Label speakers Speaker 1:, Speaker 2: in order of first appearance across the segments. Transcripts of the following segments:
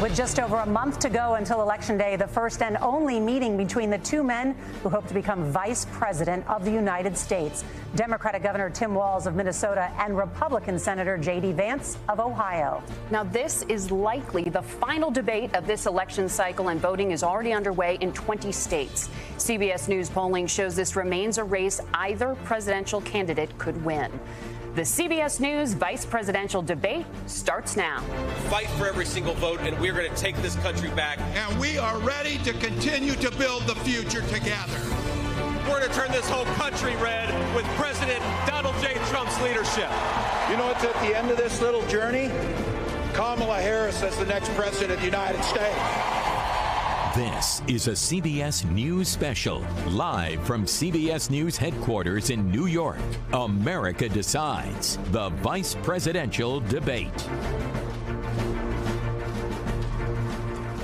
Speaker 1: With just over a month to go until Election Day, the first and only meeting between the two men who hope to become Vice President of the United States, Democratic Governor Tim Walz of Minnesota and Republican Senator J.D. Vance of Ohio.
Speaker 2: Now, this is likely the final debate of this election cycle, and voting is already underway in 20 states. CBS News polling shows this remains a race either presidential candidate could win. The CBS News vice presidential debate starts now.
Speaker 3: Fight for every single vote, and we're going to take this country back.
Speaker 4: And we are ready to continue to build the future together.
Speaker 3: We're going to turn this whole country red with President Donald J. Trump's leadership.
Speaker 5: You know, it's at the end of this little journey, Kamala Harris as the next president of the United States.
Speaker 6: This is a CBS News special, live from CBS News headquarters in New York. America Decides, the vice presidential debate.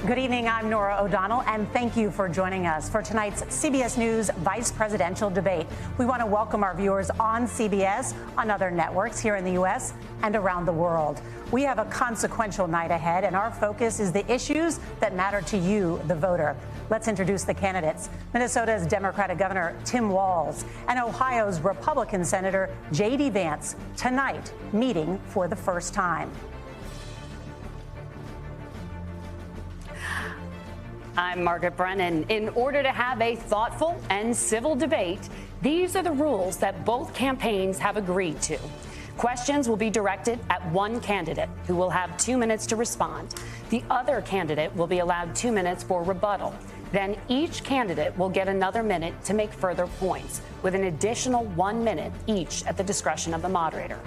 Speaker 1: Good evening, I'm Norah O'Donnell, and thank you for joining us for tonight's CBS News Vice Presidential Debate. We want to welcome our viewers on CBS, on other networks here in the U.S. and around the world. We have a consequential night ahead, and our focus is the issues that matter to you, the voter. Let's introduce the candidates. Minnesota's Democratic Governor Tim Walz and Ohio's Republican Senator J.D. Vance, tonight meeting for the first time.
Speaker 2: I'm Margaret Brennan. In order to have a thoughtful and civil debate, these are the rules that both campaigns have agreed to. Questions will be directed at one candidate, who will have 2 minutes to respond. The other candidate will be allowed 2 minutes for rebuttal. Then each candidate will get another minute to make further points, with an additional 1 minute each at the discretion of the moderator.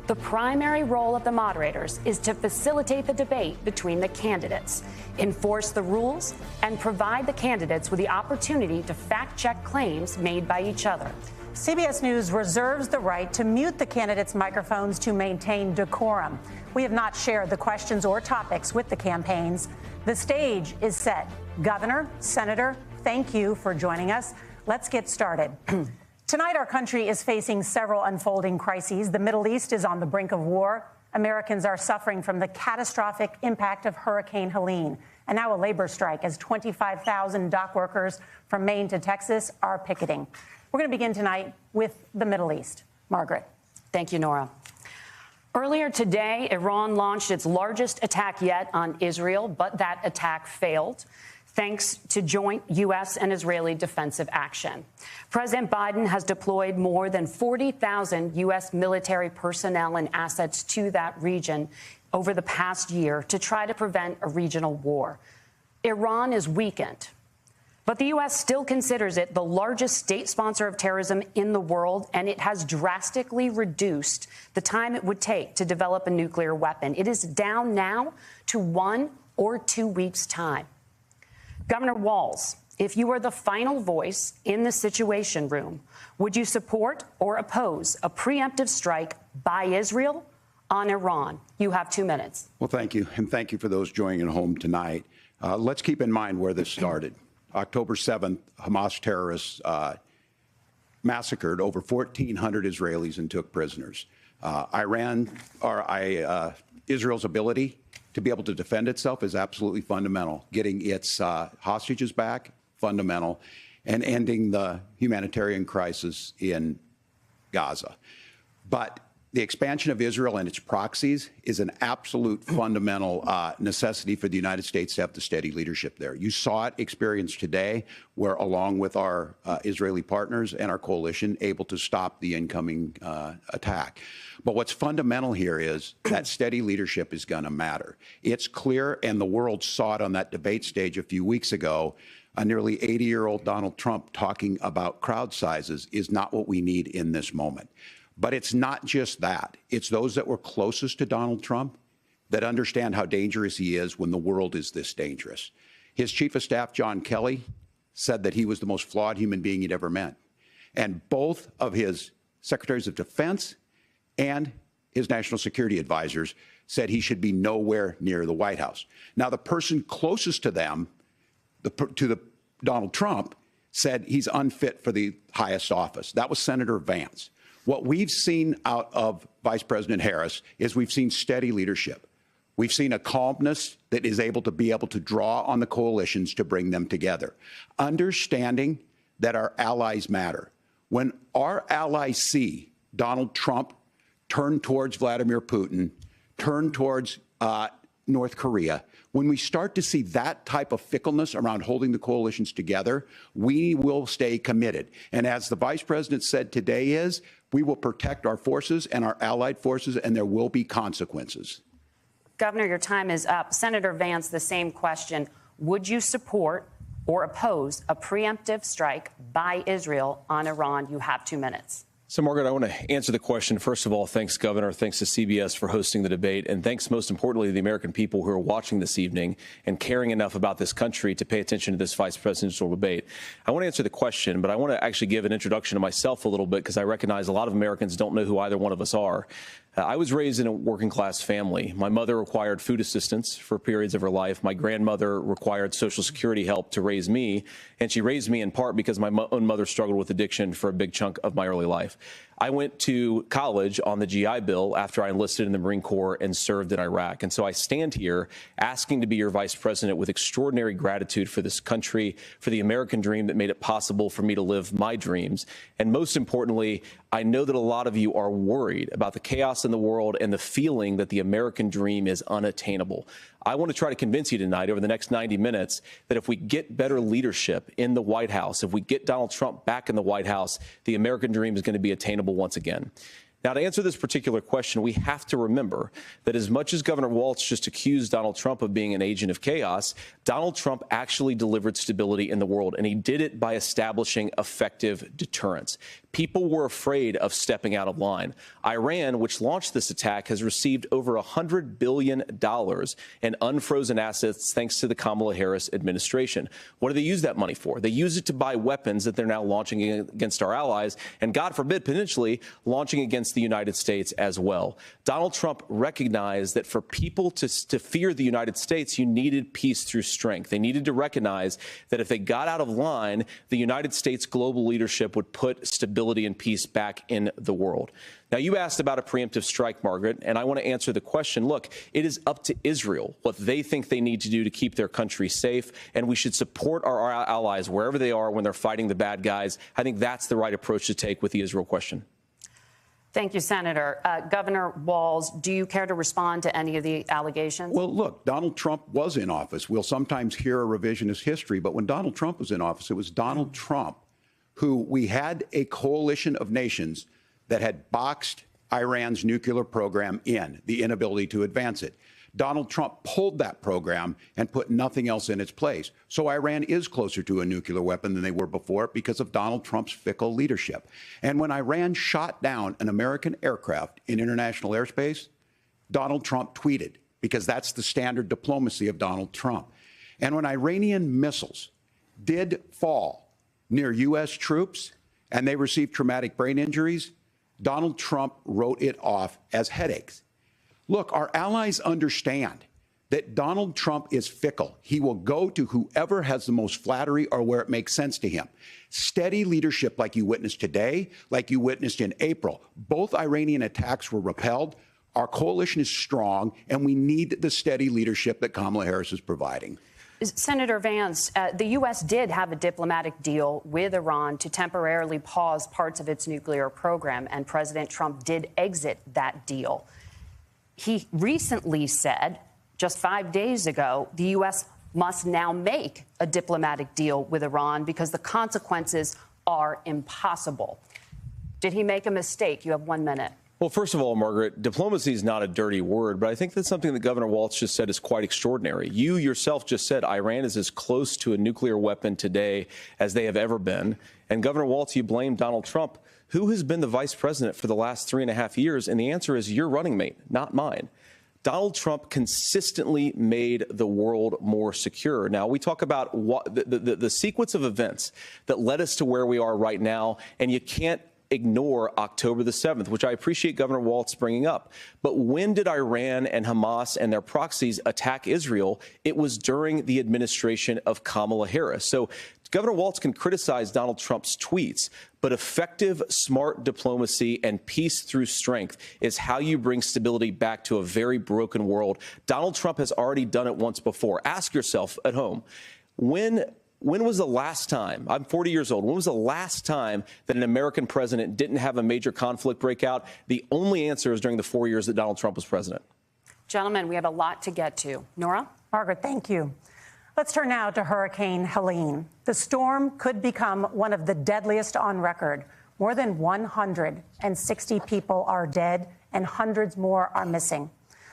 Speaker 2: The primary role of the moderators is to facilitate the debate between the candidates, enforce the rules, and provide the candidates with the opportunity to fact-check claims made by each other.
Speaker 1: CBS News reserves the right to mute the candidates' microphones to maintain decorum. We have not shared the questions or topics with the campaigns. The stage is set. Governor, Senator, thank you for joining us. Let's get started. Tonight, our country is facing several unfolding crises. The Middle East is on the brink of war. Americans are suffering from the catastrophic impact of Hurricane Helene. And now a labor strike as 25,000 dock workers from Maine to Texas are picketing. We're going to begin tonight with the Middle East. Margaret.
Speaker 2: Thank you, Norah. Earlier today, Iran launched its largest attack yet on Israel, but that attack failed, thanks to joint U.S. and Israeli defensive action. President Biden has deployed more than 40,000 U.S. military personnel and assets to that region over the past year to try to prevent a regional war. Iran is weakened, but the U.S. still considers it the largest state sponsor of terrorism in the world, and it has drastically reduced the time it would take to develop a nuclear weapon. It is down now to 1 or 2 weeks' time. Governor Walz, if you were the final voice in the Situation Room, would you support or oppose a preemptive strike by Israel on Iran? You have 2 minutes.
Speaker 5: Well, thank you. And thank you for those joining at home tonight. Let's keep in mind where this started. October 7th, Hamas terrorists massacred over 1,400 Israelis and took prisoners. Israel's ability to be able to defend itself is absolutely fundamental. Getting its hostages back, fundamental, and ending the humanitarian crisis in Gaza. But the expansion of Israel and its proxies is an absolute fundamental necessity for the United States to have the steady leadership there. You saw it experienced today, where along with our Israeli partners and our coalition, able to stop the incoming attack. But what's fundamental here is that steady leadership is going to matter. It's clear, and the world saw it on that debate stage a few weeks ago. A nearly 80-year-old Donald Trump talking about crowd sizes is not what we need in this moment. But it's not just that. It's those that were closest to Donald Trump that understand how dangerous he is when the world is this dangerous. His chief of staff, John Kelly, said that he was the most flawed human being he'd ever met. And both of his secretaries of defense and his national security advisors said he should be nowhere near the White House. Now, the person closest to them, Donald Trump, said he's unfit for the highest office. That was Senator Vance. What we've seen out of Vice President Harris is we've seen steady leadership. We've seen a calmness that is able to draw on the coalitions to bring them together, understanding that our allies matter. When our allies see Donald Trump turn towards Vladimir Putin, turn towards North Korea, when we start to see that type of fickleness around holding the coalitions together, we will stay committed. And as the vice president said today we will protect our forces and our allied forces, and there will be consequences.
Speaker 2: Governor, your time is up. Senator Vance, the same question. Would you support or oppose a preemptive strike by Israel on Iran? You have 2 minutes.
Speaker 7: So, Margaret, I want to answer the question. First of all, thanks, Governor. Thanks to CBS for hosting the debate. And thanks, most importantly, to the American people who are watching this evening and caring enough about this country to pay attention to this vice presidential debate. I want to answer the question, but I want to actually give an introduction to myself a little bit because I recognize a lot of Americans don't know who either one of us are. I was raised in a working-class family. My mother required food assistance for periods of her life. My grandmother required Social Security help to raise me, and she raised me in part because my own mother struggled with addiction for a big chunk of my early life. I went to college on the GI Bill after I enlisted in the Marine Corps and served in Iraq. And so I stand here asking to be your vice president with extraordinary gratitude for this country, for the American dream that made it possible for me to live my dreams. And most importantly, I know that a lot of you are worried about the chaos in the world and the feeling that the American dream is unattainable. I want to try to convince you tonight over the next 90 minutes that if we get better leadership in the White House, if we get Donald Trump back in the White House, the American dream is going to be attainable once again. Now, to answer this particular question, we have to remember that as much as Governor Walz just accused Donald Trump of being an agent of chaos, Donald Trump actually delivered stability in the world, and he did it by establishing effective deterrence. People were afraid of stepping out of line. Iran, which launched this attack, has received over $100 billion in unfrozen assets thanks to the Kamala Harris administration. What do they use that money for? They use it to buy weapons that they're now launching against our allies and, God forbid, potentially launching against the United States as well. Donald Trump recognized that for people to fear the United States, you needed peace through strength. They needed to recognize that if they got out of line, the United States global leadership would put stability and peace back in the world. Now, you asked about a preemptive strike, Margaret, and I want to answer the question. Look, it is up to Israel what they think they need to do to keep their country safe, and we should support our allies wherever they are when they're fighting the bad guys. I think that's the right approach to take with the Israel question.
Speaker 2: Thank you, Senator. Governor Walz, do you care to respond to any of the allegations?
Speaker 5: Well, look, Donald Trump was in office. We'll sometimes hear a revisionist history, but when Donald Trump was in office, it was Donald Trump who we had a coalition of nations that had boxed Iran's nuclear program in, the inability to advance it. Donald Trump pulled that program and put nothing else in its place. So Iran is closer to a nuclear weapon than they were before because of Donald Trump's fickle leadership. And when Iran shot down an American aircraft in international airspace, Donald Trump tweeted, because that's the standard diplomacy of Donald Trump. And when Iranian missiles did fall near U.S. troops and they received traumatic brain injuries, Donald Trump wrote it off as headaches. Look, our allies understand that Donald Trump is fickle. He will go to whoever has the most flattery or where it makes sense to him. Steady leadership like you witnessed today, like you witnessed in April. Both Iranian attacks were repelled. Our coalition is strong, and we need the steady leadership that Kamala Harris is providing.
Speaker 2: Senator Vance, the U.S. did have a diplomatic deal with Iran to temporarily pause parts of its nuclear program, and President Trump did exit that deal. He recently said, just 5 days ago, the U.S. must now make a diplomatic deal with Iran because the consequences are impossible. Did he make a mistake? You have 1 minute.
Speaker 7: Well, first of all, Margaret, diplomacy is not a dirty word, but I think that's something that Governor Walz just said is quite extraordinary. You yourself just said Iran is as close to a nuclear weapon today as they have ever been. And Governor Walz, you blame Donald Trump. Who has been the vice president for the last 3.5 years? And the answer is your running mate, not mine. Donald Trump consistently made the world more secure. Now, we talk about the sequence of events that led us to where we are right now, and you can't ignore October the 7th, which I appreciate Governor Walz bringing up. But when did Iran and Hamas and their proxies attack Israel? It was during the administration of Kamala Harris. So Governor Walz can criticize Donald Trump's tweets, but effective, smart diplomacy and peace through strength is how you bring stability back to a very broken world. Donald Trump has already done it once before. Ask yourself at home, when was the last time, I'm 40 years old, when was the last time that an American president didn't have a major conflict break out? The only answer is during the 4 years that Donald Trump was president.
Speaker 2: Gentlemen, we have a lot to get to. Nora?
Speaker 1: Margaret, thank you. Let's turn now to Hurricane Helene. The storm could become one of the deadliest on record. More than 160 people are dead and hundreds more are missing.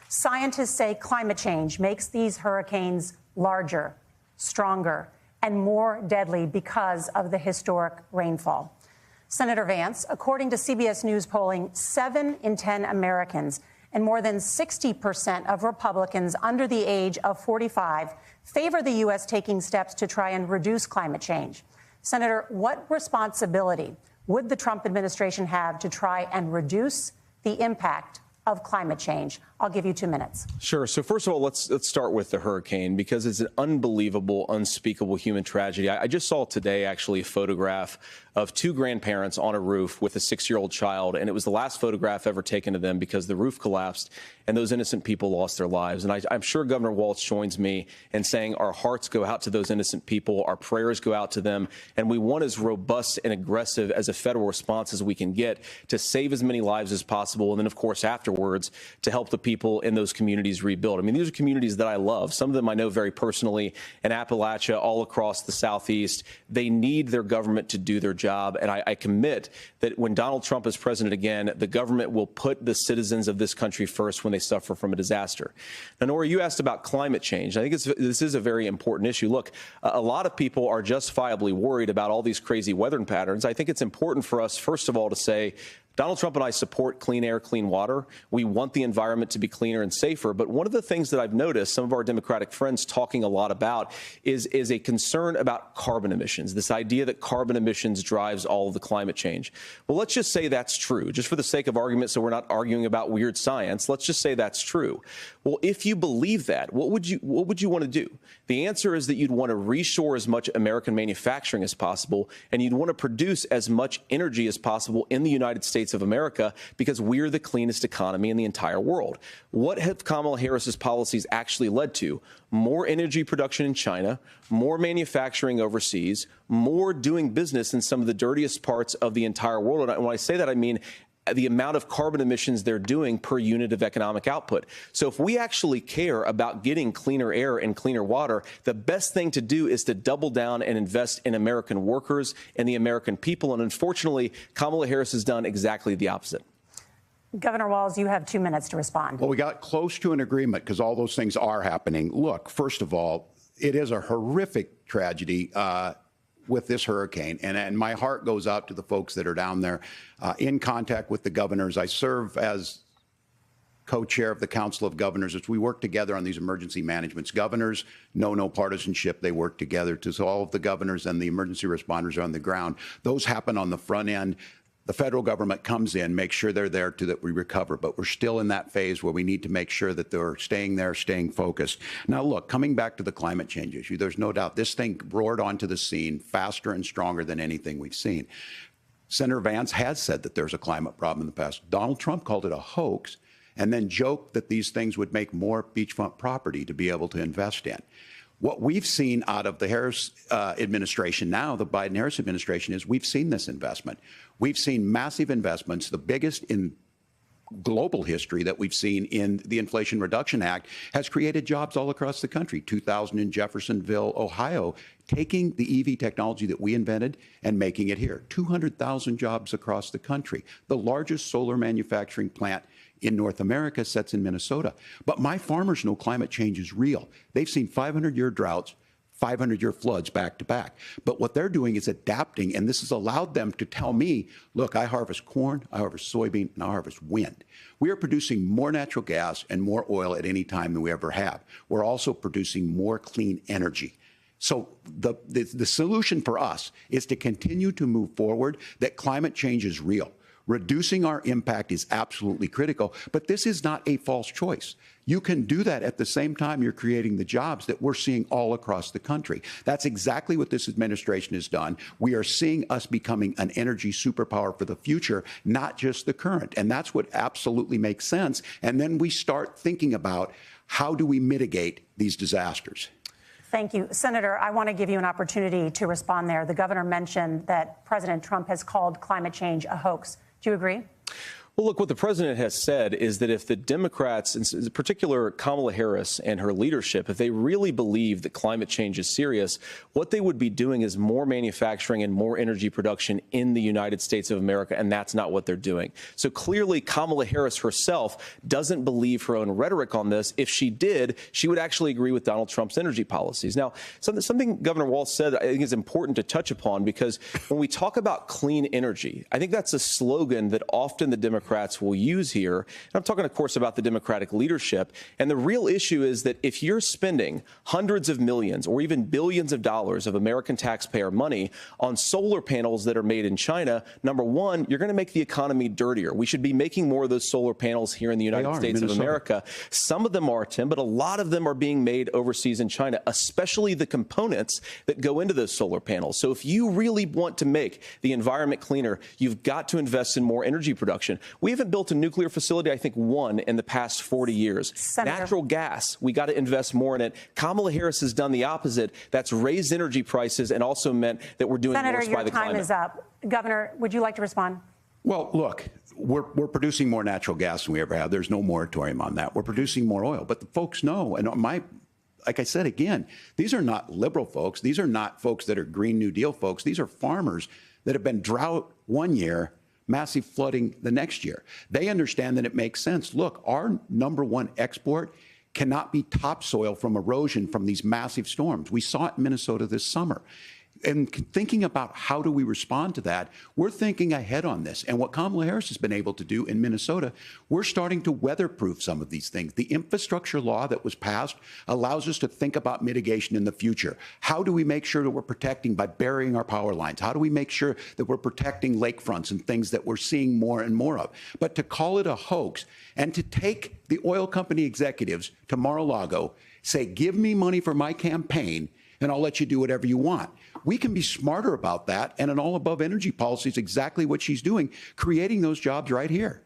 Speaker 1: Scientists say climate change makes these hurricanes larger, stronger, and more deadly because of the historic rainfall. Senator Vance, according to CBS News polling, 7 in 10 Americans and more than 60% of Republicans under the age of 45 favor the U.S. taking steps to try and reduce climate change. Senator, what responsibility would the Trump administration have to try and reduce the impact of climate change? I'll give you 2 minutes.
Speaker 7: Sure. So first of all, let's start with the hurricane, because it's an unbelievable, unspeakable human tragedy. I just saw today, actually, a photograph of 2 grandparents on a roof with a 6-year-old child, and it was the last photograph ever taken of them because the roof collapsed and those innocent people lost their lives. And I'm sure Governor Walz joins me in saying our hearts go out to those innocent people, our prayers go out to them, and we want as robust and aggressive as a federal response as we can get to save as many lives as possible, and then, of course, afterwards, to help the people in those communities rebuild. I mean, these are communities that I love. Some of them I know very personally in Appalachia, all across the Southeast. They need their government to do their job. And I commit that when Donald Trump is president again, the government will put the citizens of this country first when they suffer from a disaster. Now, Nora, you asked about climate change. I think this is a very important issue. Look, a lot of people are justifiably worried about all these crazy weather patterns. I think it's important for us, first of all, to say, Donald Trump and I support clean air, clean water. We want the environment to be cleaner and safer. But one of the things that I've noticed some of our Democratic friends talking a lot about is a concern about carbon emissions, this idea that carbon emissions drives all of the climate change. Well, let's just say that's true, just for the sake of argument, so we're not arguing about weird science. Let's just say that's true. Well, if you believe that, what would you want to do? The answer is that you'd want to reshore as much American manufacturing as possible, and you'd want to produce as much energy as possible in the United States of America, because we're the cleanest economy in the entire world. What have Kamala Harris's policies actually led to? More energy production in China, more manufacturing overseas, more doing business in some of the dirtiest parts of the entire world. And when I say that, I mean the amount of carbon emissions they're doing per unit of economic output. So if we actually care about getting cleaner air and cleaner water, the best thing to do is to double down and invest in American workers and the American people. And unfortunately, Kamala Harris has done exactly the opposite.
Speaker 1: Governor Walz, you have 2 minutes to respond.
Speaker 5: Well, we got close to an agreement because all those things are happening. Look, first of all, it is a horrific tragedy with this hurricane. And my heart goes out to the folks that are down there in contact with the governors. I serve as co-chair of the Council of Governors as we work together on these emergency managements. Governors know no partisanship. They work together. So all of the governors and the emergency responders are on the ground. Those happen on the front end. The federal government comes in, makes sure they're there to that we recover. But we're still in that phase where we need to make sure that they're staying there, staying focused. Now, look, coming back to the climate change issue, there's no doubt this thing roared onto the scene faster and stronger than anything we've seen. Senator Vance has said that there's a climate problem in the past. Donald Trump called it a hoax and then joked that these things would make more beachfront property to be able to invest in. What we've seen out of the Harris administration now, the Biden-Harris administration, is we've seen this investment. We've seen massive investments, the biggest in global history that we've seen in the Inflation Reduction Act, has created jobs all across the country. 2,000 in Jeffersonville, Ohio, taking the EV technology that we invented and making it here. 200,000 jobs across the country. The largest solar manufacturing plant in North America sits in Minnesota. But my farmers know climate change is real. They've seen 500-year droughts, 500-year floods back to back. But what they're doing is adapting, and this has allowed them to tell me, look, I harvest corn, I harvest soybean, and I harvest wind. We are producing more natural gas and more oil at any time than we ever have. We're also producing more clean energy. So the solution for us is to continue to move forward, that climate change is real. Reducing our impact is absolutely critical, but this is not a false choice. You can do that at the same time you're creating the jobs that we're seeing all across the country. That's exactly what this administration has done. We are seeing us becoming an energy superpower for the future, not just the current. And that's what absolutely makes sense. And then we start thinking about how do we mitigate these disasters.
Speaker 1: Thank you. Senator, I want to give you an opportunity to respond there. The governor mentioned that President Trump has called climate change a hoax. Do you agree?
Speaker 7: Well, look, what the president has said is that if the Democrats, in particular Kamala Harris and her leadership, if they really believe that climate change is serious, what they would be doing is more manufacturing and more energy production in the United States of America, and that's not what they're doing. So clearly, Kamala Harris herself doesn't believe her own rhetoric on this. If she did, she would actually agree with Donald Trump's energy policies. Now, something Governor Walz said I think is important to touch upon, because when we talk about clean energy, I think that's a slogan that often the Democrats will use here. And I'm talking, of course, about the Democratic leadership. And the real issue is that if you're spending hundreds of millions or even billions of dollars of American taxpayer money on solar panels that are made in China, number one, you're going to make the economy dirtier. We should be making more of those solar panels here in the United States of America. Some of them are, Tim, but a lot of them are being made overseas in China, especially the components that go into those solar panels. So if you really want to make the environment cleaner, you've got to invest in more energy production. We haven't built a nuclear facility, I think, one in the past 40 years.
Speaker 1: Senator.
Speaker 7: Natural gas, we got to invest more in it. Kamala Harris has done the opposite. That's raised energy prices and also meant that we're doing
Speaker 1: Senator,
Speaker 7: worse by the climate.
Speaker 1: Senator, your time is up. Governor, would you like to respond?
Speaker 5: Well, look, we're producing more natural gas than we ever have. There's no moratorium on that. We're producing more oil. But the folks know, and like I said again, these are not liberal folks. These are not folks that are Green New Deal folks. These are farmers that have been drought one year, massive flooding the next year. They understand that it makes sense. Look, our number one export cannot be topsoil from erosion from these massive storms. We saw it in Minnesota this summer. And thinking about how do we respond to that, we're thinking ahead on this. And what Kamala Harris has been able to do in Minnesota, we're starting to weatherproof some of these things. The infrastructure law that was passed allows us to think about mitigation in the future. How do we make sure that we're protecting by burying our power lines? How do we make sure that we're protecting lakefronts and things that we're seeing more and more of? But to call it a hoax and to take the oil company executives to Mar-a-Lago, say, give me money for my campaign, and I'll let you do whatever you want. We can be smarter about that, and an all-above energy policy is exactly what she's doing, creating those jobs right here.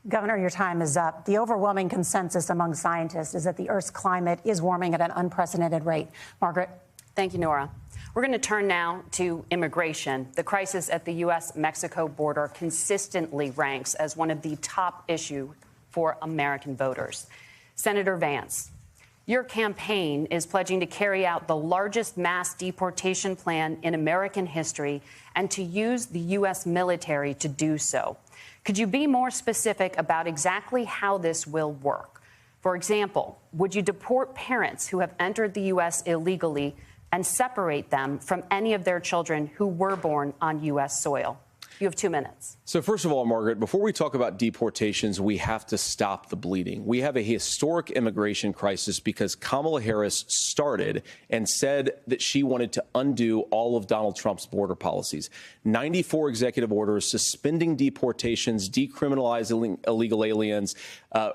Speaker 1: Governor, your time is up. The overwhelming consensus among scientists is that the Earth's climate is warming at an unprecedented rate. Margaret?
Speaker 2: Thank you, Nora. We're going to turn now to immigration. The crisis at the U.S.-Mexico border consistently ranks as one of the top issues for American voters. Senator Vance, your campaign is pledging to carry out the largest mass deportation plan in American history and to use the U.S. military to do so. Could you be more specific about exactly how this will work? For example, would you deport parents who have entered the U.S. illegally and separate them from any of their children who were born on U.S. soil? You have 2 minutes.
Speaker 7: So first of all, Margaret, before we talk about deportations, we have to stop the bleeding. We have a historic immigration crisis because Kamala Harris started and said that she wanted to undo all of Donald Trump's border policies. 94 executive orders suspending deportations, decriminalizing illegal aliens,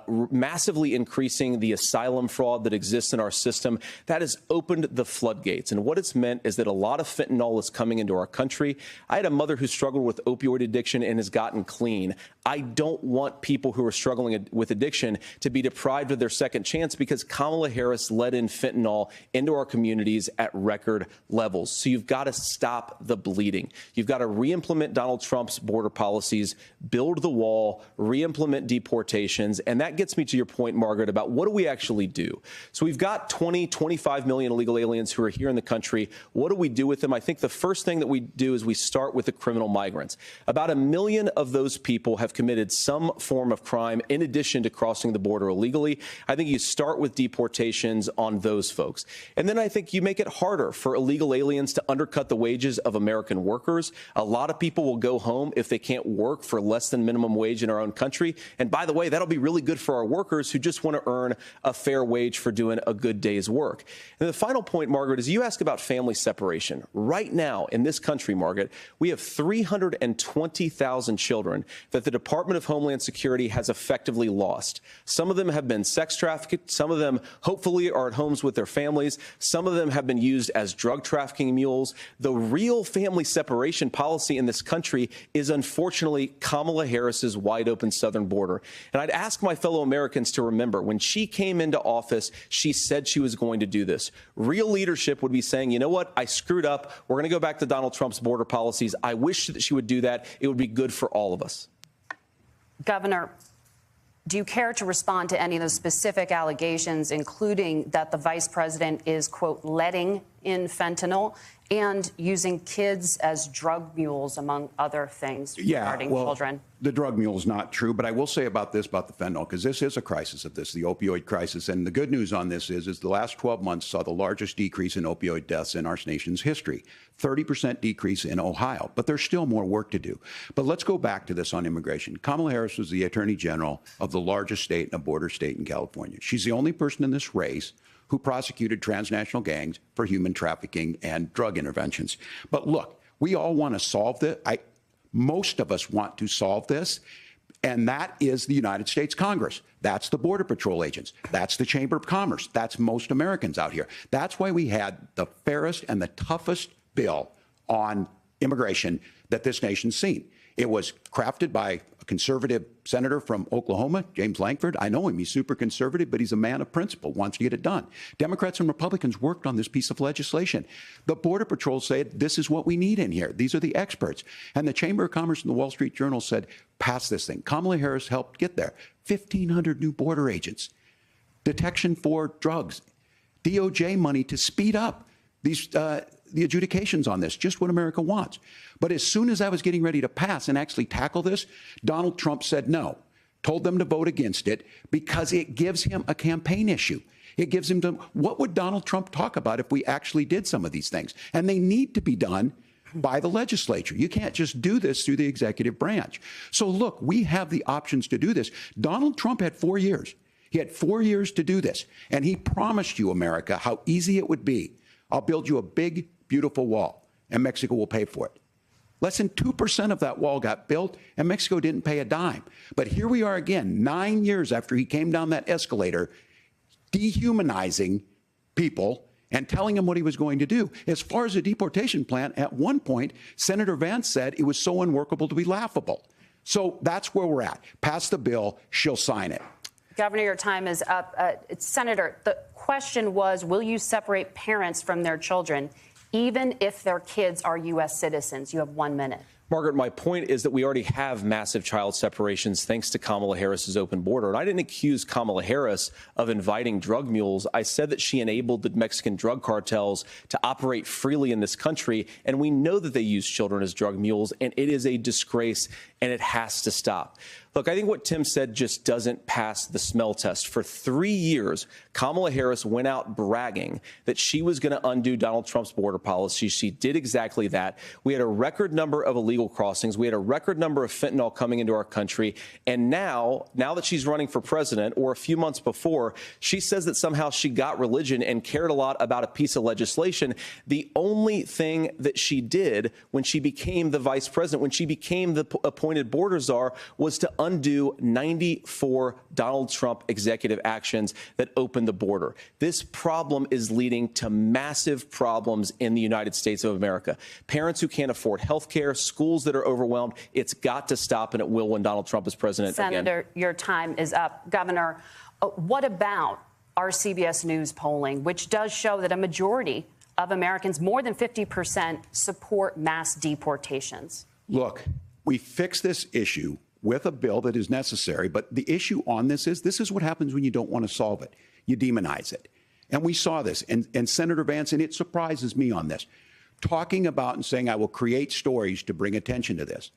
Speaker 7: massively increasing the asylum fraud that exists in our system. That has opened the floodgates. And what it's meant is that a lot of fentanyl is coming into our country. I had a mother who struggled with opioid addiction and has gotten clean. I don't want people who are struggling with addiction to be deprived of their second chance because Kamala Harris let in fentanyl into our communities at record levels. So you've got to stop the bleeding. You've got to re-implement Donald Trump's border policies, build the wall, re-implement deportations. And that gets me to your point, Margaret, about what do we actually do? So we've got 25 million illegal aliens who are here in the country. What do we do with them? I think the first thing that we do is we start with the criminal migrants. About 1 million of those people have committed some form of crime in addition to crossing the border illegally. I think you start with deportations on those folks. And then I think you make it harder for illegal aliens to undercut the wages of American workers. A lot of people will go home if they can't work for less than minimum wage in our own country. And by the way, that'll be really good for our workers who just want to earn a fair wage for doing a good day's work. And the final point, Margaret, is you ask about family separation. Right now in this country, Margaret, we have 350 120,000 children that the Department of Homeland Security has effectively lost. Some of them have been sex trafficked. Some of them hopefully are at homes with their families. Some of them have been used as drug trafficking mules. The real family separation policy in this country is unfortunately Kamala Harris's wide open southern border. And I'd ask my fellow Americans to remember, when she came into office, she said she was going to do this. Real leadership would be saying, you know what, I screwed up. We're going to go back to Donald Trump's border policies. I wish that she would do that. It would be good for all of us.
Speaker 2: Governor, do you care to respond to any of those specific allegations, including that the vice president is, quote, letting in fentanyl and using kids as drug mules, among other things, regarding children?
Speaker 5: The drug mule is not true, but I will say about this, about the fentanyl, because this is a crisis of this, the opioid crisis. And the good news on this is the last 12 months saw the largest decrease in opioid deaths in our nation's history, 30% decrease in Ohio. But there's still more work to do. But let's go back to this on immigration. Kamala Harris was the attorney general of the largest state and a border state in California. She's the only person in this race who prosecuted transnational gangs for human trafficking and drug interventions. But look, we all want to solve this. Most of us want to solve this, and that is the United States Congress. That's the Border Patrol agents. That's the Chamber of Commerce. That's most Americans out here. That's why we had the fairest and the toughest bill on immigration that this nation's seen. It was crafted by a conservative senator from Oklahoma, James Lankford. I know him. He's super conservative, but he's a man of principle, wants to get it done. Democrats and Republicans worked on this piece of legislation. The Border Patrol said, this is what we need in here. These are the experts. And the Chamber of Commerce and the Wall Street Journal said, pass this thing. Kamala Harris helped get there. 1,500 new border agents, detection for drugs, DOJ money to speed up these the adjudications on this, just what America wants. But as soon as I was getting ready to pass and actually tackle this, Donald Trump said no, told them to vote against it because it gives him a campaign issue. It gives him what would Donald Trump talk about if we actually did some of these things? And they need to be done by the legislature. You can't just do this through the executive branch. So look, we have the options to do this. Donald Trump had 4 years. He had 4 years to do this. And he promised you, America, how easy it would be. I'll build you a big, beautiful wall, and Mexico will pay for it. Less than 2% of that wall got built, and Mexico didn't pay a dime. But here we are again, 9 years after he came down that escalator, dehumanizing people and telling them what he was going to do. As far as the deportation plan, at one point, Senator Vance said it was so unworkable to be laughable. So that's where we're at. Pass the bill, she'll sign it.
Speaker 2: Governor, your time is up. Senator, the question was, will you separate parents from their children, even if their kids are U.S. citizens? You have 1 minute.
Speaker 7: Margaret, my point is that we already have massive child separations thanks to Kamala Harris's open border. And I didn't accuse Kamala Harris of inviting drug mules. I said that she enabled the Mexican drug cartels to operate freely in this country. And we know that they use children as drug mules, and it is a disgrace, and it has to stop. Look, I think what Tim said just doesn't pass the smell test. For 3 years, Kamala Harris went out bragging that she was going to undo Donald Trump's border policy. She did exactly that. We had a record number of illegal crossings. We had a record number of fentanyl coming into our country. And now that she's running for president, or a few months before, she says that somehow she got religion and cared a lot about a piece of legislation. The only thing that she did when she became the vice president, when she became the appointed border czar, was to undo 94 Donald Trump executive actions that opened the border. This problem is leading to massive problems in the United States of America. Parents who can't afford health care, schools that are overwhelmed. It's got to stop, and it will when Donald Trump is president again.
Speaker 2: Senator, your time is up. Governor, what about our CBS News polling, which does show that a majority of Americans, more than 50%, support mass deportations?
Speaker 5: Look, we fix this issue with a bill that is necessary. But the issue on this is what happens when you don't want to solve it. You demonize it. And we saw this. And Senator Vance, and it surprises me on this, talking about and saying, I will create stories to bring attention to this.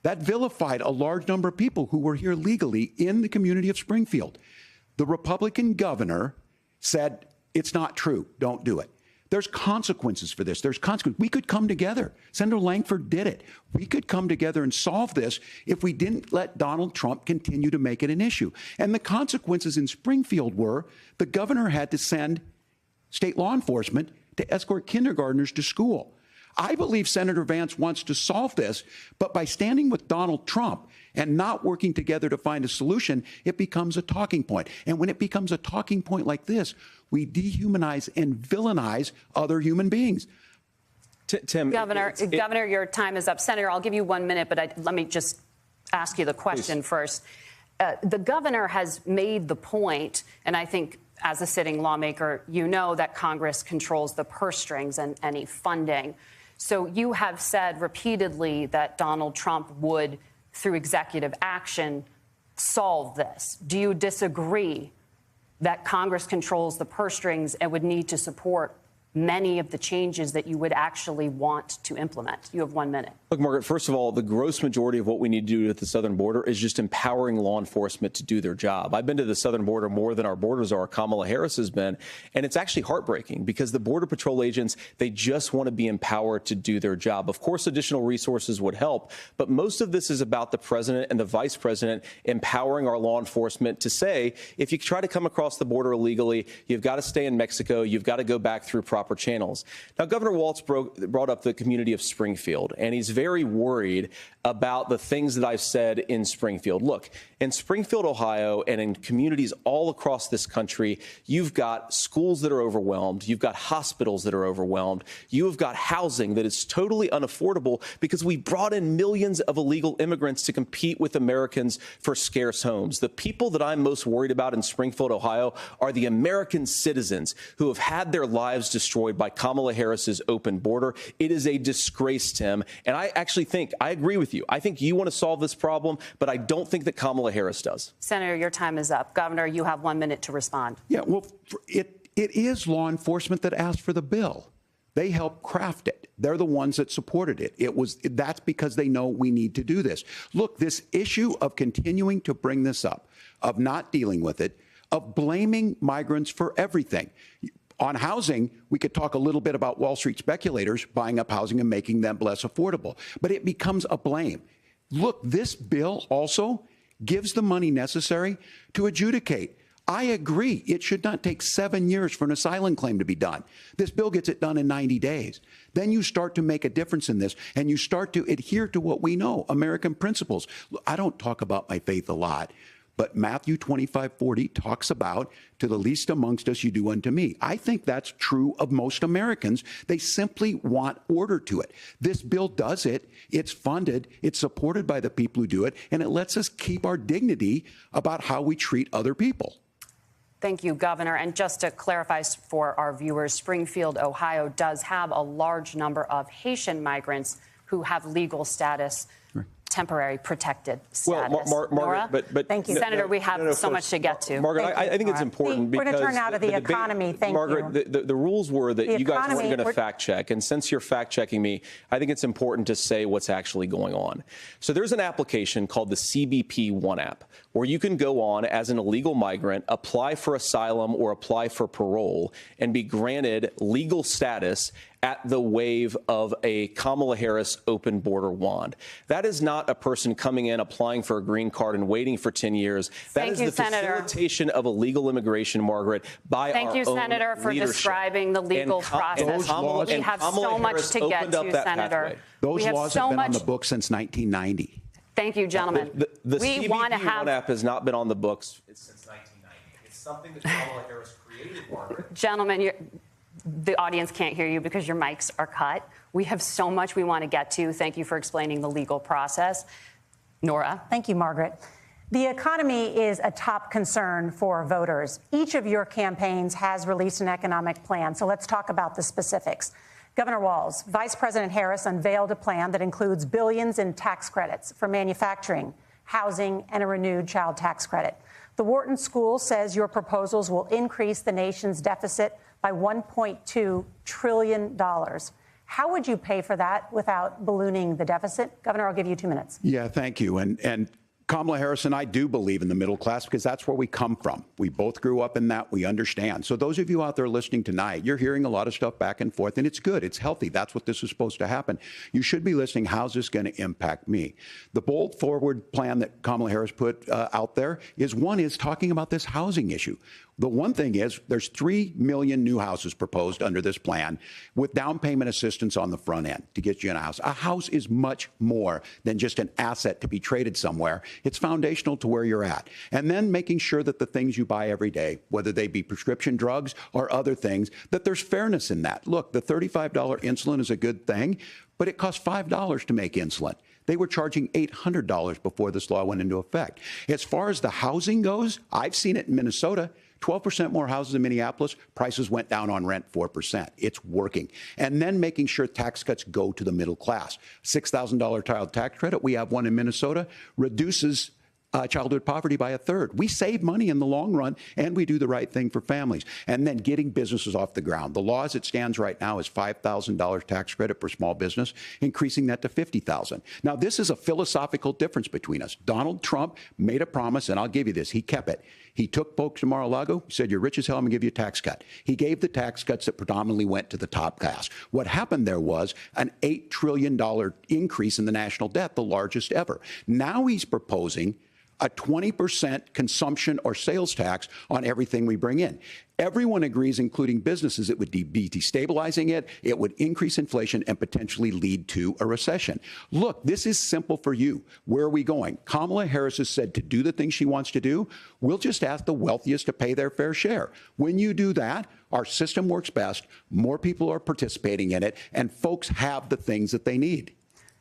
Speaker 5: That vilified a large number of people who were here legally in the community of Springfield. The Republican governor said, it's not true. Don't do it. There's consequences for this. There's consequences. We could come together. Senator Lankford did it. We could come together and solve this if we didn't let Donald Trump continue to make it an issue. And the consequences in Springfield were the governor had to send state law enforcement to escort kindergartners to school. I believe Senator Vance wants to solve this, but by standing with Donald Trump and not working together to find a solution, it becomes a talking point. And when it becomes a talking point like this, we dehumanize and villainize other human beings.
Speaker 7: Tim,
Speaker 2: Governor, your time is up. Senator, I'll give you 1 minute, but let me just ask you the question first. The governor has made the point, and I think as a sitting lawmaker, you know that Congress controls the purse strings and any funding. So you have said repeatedly that Donald Trump would, through executive action, solve this. Do you disagree that Congress controls the purse strings and would need to support many of the changes that you would actually want to implement? You have 1 minute.
Speaker 7: Look, Margaret, first of all, the gross majority of what we need to do at the southern border is just empowering law enforcement to do their job. I've been to the southern border more than our borders are. Kamala Harris has been. And it's actually heartbreaking because the Border Patrol agents, they just want to be empowered to do their job. Of course, additional resources would help. But most of this is about the president and the vice president empowering our law enforcement to say, if you try to come across the border illegally, you've got to stay in Mexico. You've got to go back through proper channels. Now, Governor Walz brought up the community of Springfield, and he's very worried about the things that I've said in Springfield. Look, in Springfield, Ohio, and in communities all across this country, you've got schools that are overwhelmed. You've got hospitals that are overwhelmed. You have got housing that is totally unaffordable because we brought in millions of illegal immigrants to compete with Americans for scarce homes. The people that I'm most worried about in Springfield, Ohio, are the American citizens who have had their lives destroyed by Kamala Harris's open border. It is a disgrace, Tim. And I actually think, I agree with you. I think you want to solve this problem, but I don't think that Kamala Harris does.
Speaker 2: Senator, your time is up. Governor, you have 1 minute to respond.
Speaker 5: Yeah, well, it is law enforcement that asked for the bill. They helped craft it. They're the ones that supported it. That's because they know we need to do this. Look, this issue of continuing to bring this up, of not dealing with it, of blaming migrants for everything. On housing, we could talk a little bit about Wall Street speculators buying up housing and making them less affordable, but it becomes a blame. Look, this bill also gives the money necessary to adjudicate. I agree. It should not take 7 years for an asylum claim to be done. This bill gets it done in 90 days. Then you start to make a difference in this, and you start to adhere to what we know, American principles. I don't talk about my faith a lot, but Matthew 25:40 talks about, to the least amongst us, you do unto me. I think that's true of most Americans. They simply want order to it. This bill does it. It's funded. It's supported by the people who do it. And it lets us keep our dignity about how we treat other people.
Speaker 2: Thank you, Governor. And just to clarify for our viewers, Springfield, Ohio does have a large number of Haitian migrants who have legal status. Right. Temporary protected status.
Speaker 7: Well, Margaret, but
Speaker 2: thank you, Senator. We have so much to get to.
Speaker 7: Margaret, I think it's important because
Speaker 1: we're going to turn now to the economy. Thank
Speaker 7: Margaret,
Speaker 1: you.
Speaker 7: The rules were that you guys weren't going to fact check, and since you're fact checking me, I think it's important to say what's actually going on. So there's an application called the CBP One app, where you can go on as an illegal migrant, apply for asylum or apply for parole, and be granted legal status at the wave of a Kamala Harris open border wand. That is not a person coming in, applying for a green card and waiting for 10 years. That is the facilitation of illegal immigration, Margaret, by our own leadership.
Speaker 2: Thank you, Senator, for describing the legal process. We have so much to get to, Senator.
Speaker 5: Those laws have been on the books since 1990.
Speaker 2: Thank you, gentlemen.
Speaker 7: The CBP One app has not been on the books since 1990. It's something that Kamala Harris created, Margaret.
Speaker 2: Gentlemen, the audience can't hear you because your mics are cut. We have so much we want to get to. Thank you for explaining the legal process. Nora.
Speaker 1: Thank you, Margaret. The economy is a top concern for voters. Each of your campaigns has released an economic plan, so let's talk about the specifics. Governor Walz, Vice President Harris unveiled a plan that includes billions in tax credits for manufacturing, housing, and a renewed child tax credit. The Wharton School says your proposals will increase the nation's deficit by $1.2 trillion. How would you pay for that without ballooning the deficit? Governor, I'll give you 2 minutes.
Speaker 5: Yeah, thank you. And Kamala Harris and I do believe in the middle class because that's where we come from. We both grew up in that. We understand. So those of you out there listening tonight, you're hearing a lot of stuff back and forth, and it's good. It's healthy. That's what this is supposed to happen. You should be listening. How's this going to impact me? The bold forward plan that Kamala Harris put out there is talking about this housing issue. The one thing is there's 3 million new houses proposed under this plan with down payment assistance on the front end to get you in a house. A house is much more than just an asset to be traded somewhere. It's foundational to where you're at. And then making sure that the things you buy every day, whether they be prescription drugs or other things, that there's fairness in that. Look, the $35 insulin is a good thing, but it costs $5 to make insulin. They were charging $800 before this law went into effect. As far as the housing goes, I've seen it in Minnesota. 12% more houses in Minneapolis, prices went down on rent 4%. It's working. And then making sure tax cuts go to the middle class. $6,000 child tax credit, we have one in Minnesota, reduces childhood poverty by a third. We save money in the long run, and we do the right thing for families. And then getting businesses off the ground. The law as it stands right now is $5,000 tax credit for small business, increasing that to $50,000. Now, this is a philosophical difference between us. Donald Trump made a promise, and I'll give you this. He kept it. He took folks to Mar-a-Lago, said, you're rich as hell, I'm going to give you a tax cut. He gave the tax cuts that predominantly went to the top class. What happened there was an $8 trillion increase in the national debt, the largest ever. Now he's proposing a 20% consumption or sales tax on everything we bring in. Everyone agrees, including businesses, it would be destabilizing it, it would increase inflation and potentially lead to a recession. Look, this is simple for you. Where are we going? Kamala Harris has said to do the things she wants to do, we'll just ask the wealthiest to pay their fair share. When you do that, our system works best, more people are participating in it, and folks have the things that they need.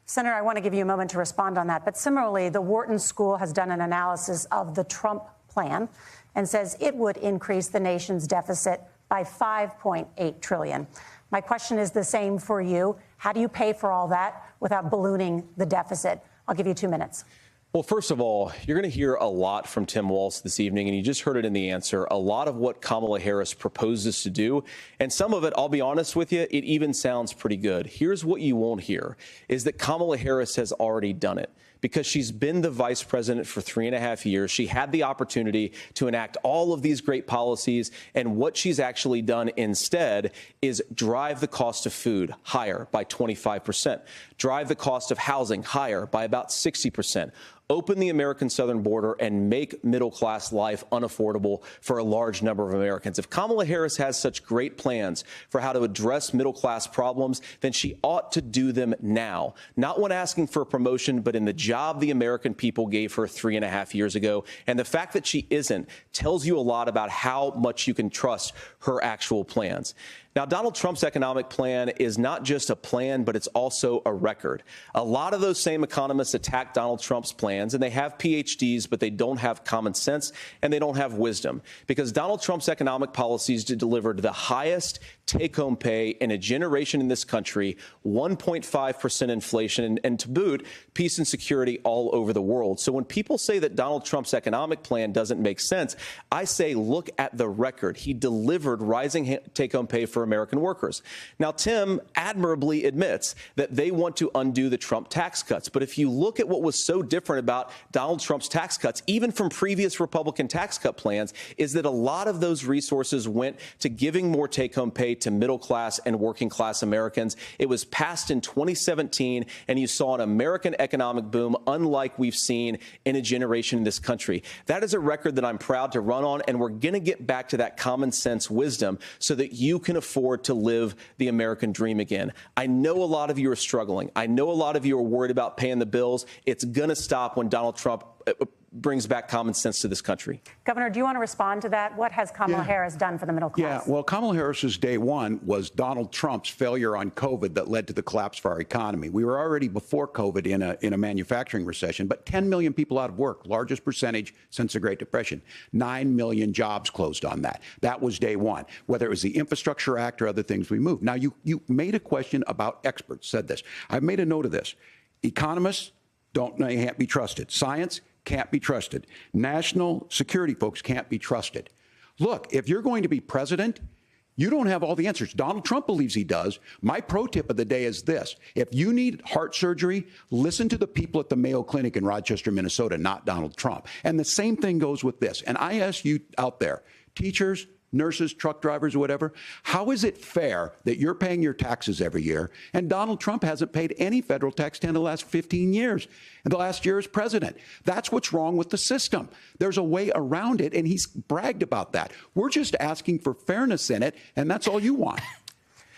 Speaker 1: Senator, I want to give you a moment to respond on that. But similarly, the Wharton School has done an analysis of the Trump plan and says it would increase the nation's deficit by $5.8 trillion. My question is the same for you. How do you pay for all that without ballooning the deficit? I'll give you 2 minutes.
Speaker 7: Well, first of all, you're going to hear a lot from Tim Walz this evening, and you just heard it in the answer, a lot of what Kamala Harris proposes to do. And some of it, I'll be honest with you, it even sounds pretty good. Here's what you won't hear, is that Kamala Harris has already done it. Because she's been the vice president for 3.5 years. She had the opportunity to enact all of these great policies. And what she's actually done instead is drive the cost of food higher by 25%, drive the cost of housing higher by about 60%. Open the American southern border and make middle-class life unaffordable for a large number of Americans. If Kamala Harris has such great plans for how to address middle-class problems, then she ought to do them now. Not when asking for a promotion, but in the job the American people gave her 3.5 years ago. And the fact that she isn't tells you a lot about how much you can trust her actual plans. Now, Donald Trump's economic plan is not just a plan, but it's also a record. A lot of those same economists attack Donald Trump's plans, and they have PhDs, but they don't have common sense and they don't have wisdom, because Donald Trump's economic policies delivered the highest take-home pay in a generation in this country, 1.5% inflation, and to boot, peace and security all over the world. So when people say that Donald Trump's economic plan doesn't make sense, I say look at the record. He delivered rising take-home pay for American workers. Now, Tim admirably admits that they want to undo the Trump tax cuts. But if you look at what was so different about Donald Trump's tax cuts, even from previous Republican tax cut plans, is that a lot of those resources went to giving more take-home pay to middle-class and working-class Americans. It was passed in 2017, and you saw an American economic boom unlike we've seen in a generation in this country. That is a record that I'm proud to run on, and we're going to get back to that common sense wisdom so that you can afford to live the American dream again. I know a lot of you are struggling. I know a lot of you are worried about paying the bills. It's going to stop when Donald Trump brings back common sense to this country.
Speaker 1: Governor, do you want to respond to that? What has Kamala Harris done for the middle class?
Speaker 5: Yeah, well, Kamala Harris's day one was Donald Trump's failure on COVID that led to the collapse of our economy. We were already before COVID in a manufacturing recession, but 10 million people out of work, largest percentage since the Great Depression. 9 million jobs closed on that. That was day one, whether it was the Infrastructure Act or other things we moved. Now, you made a question about experts, said this. I've made a note of this. Economists can't be trusted. Science can't be trusted. National security folks can't be trusted. Look, if you're going to be president, you don't have all the answers. Donald Trump believes he does. My pro tip of the day is this. If you need heart surgery, listen to the people at the Mayo Clinic in Rochester, Minnesota, not Donald Trump. And the same thing goes with this. And I ask you out there, teachers, nurses, truck drivers, or whatever. How is it fair that you're paying your taxes every year and Donald Trump hasn't paid any federal tax in the last 15 years, and the last year as president? That's what's wrong with the system. There's a way around it, and he's bragged about that. We're just asking for fairness in it, and that's all you want.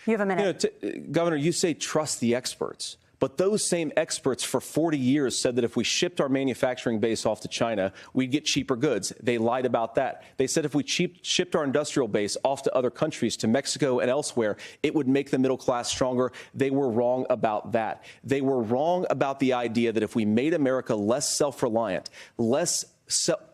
Speaker 1: You have a minute.
Speaker 7: Governor, you say trust the experts. But those same experts for 40 years said that if we shipped our manufacturing base off to China, we'd get cheaper goods. They lied about that. They said if we shipped our industrial base off to other countries, to Mexico and elsewhere, it would make the middle class stronger. They were wrong about that. They were wrong about the idea that if we made America less self-reliant, less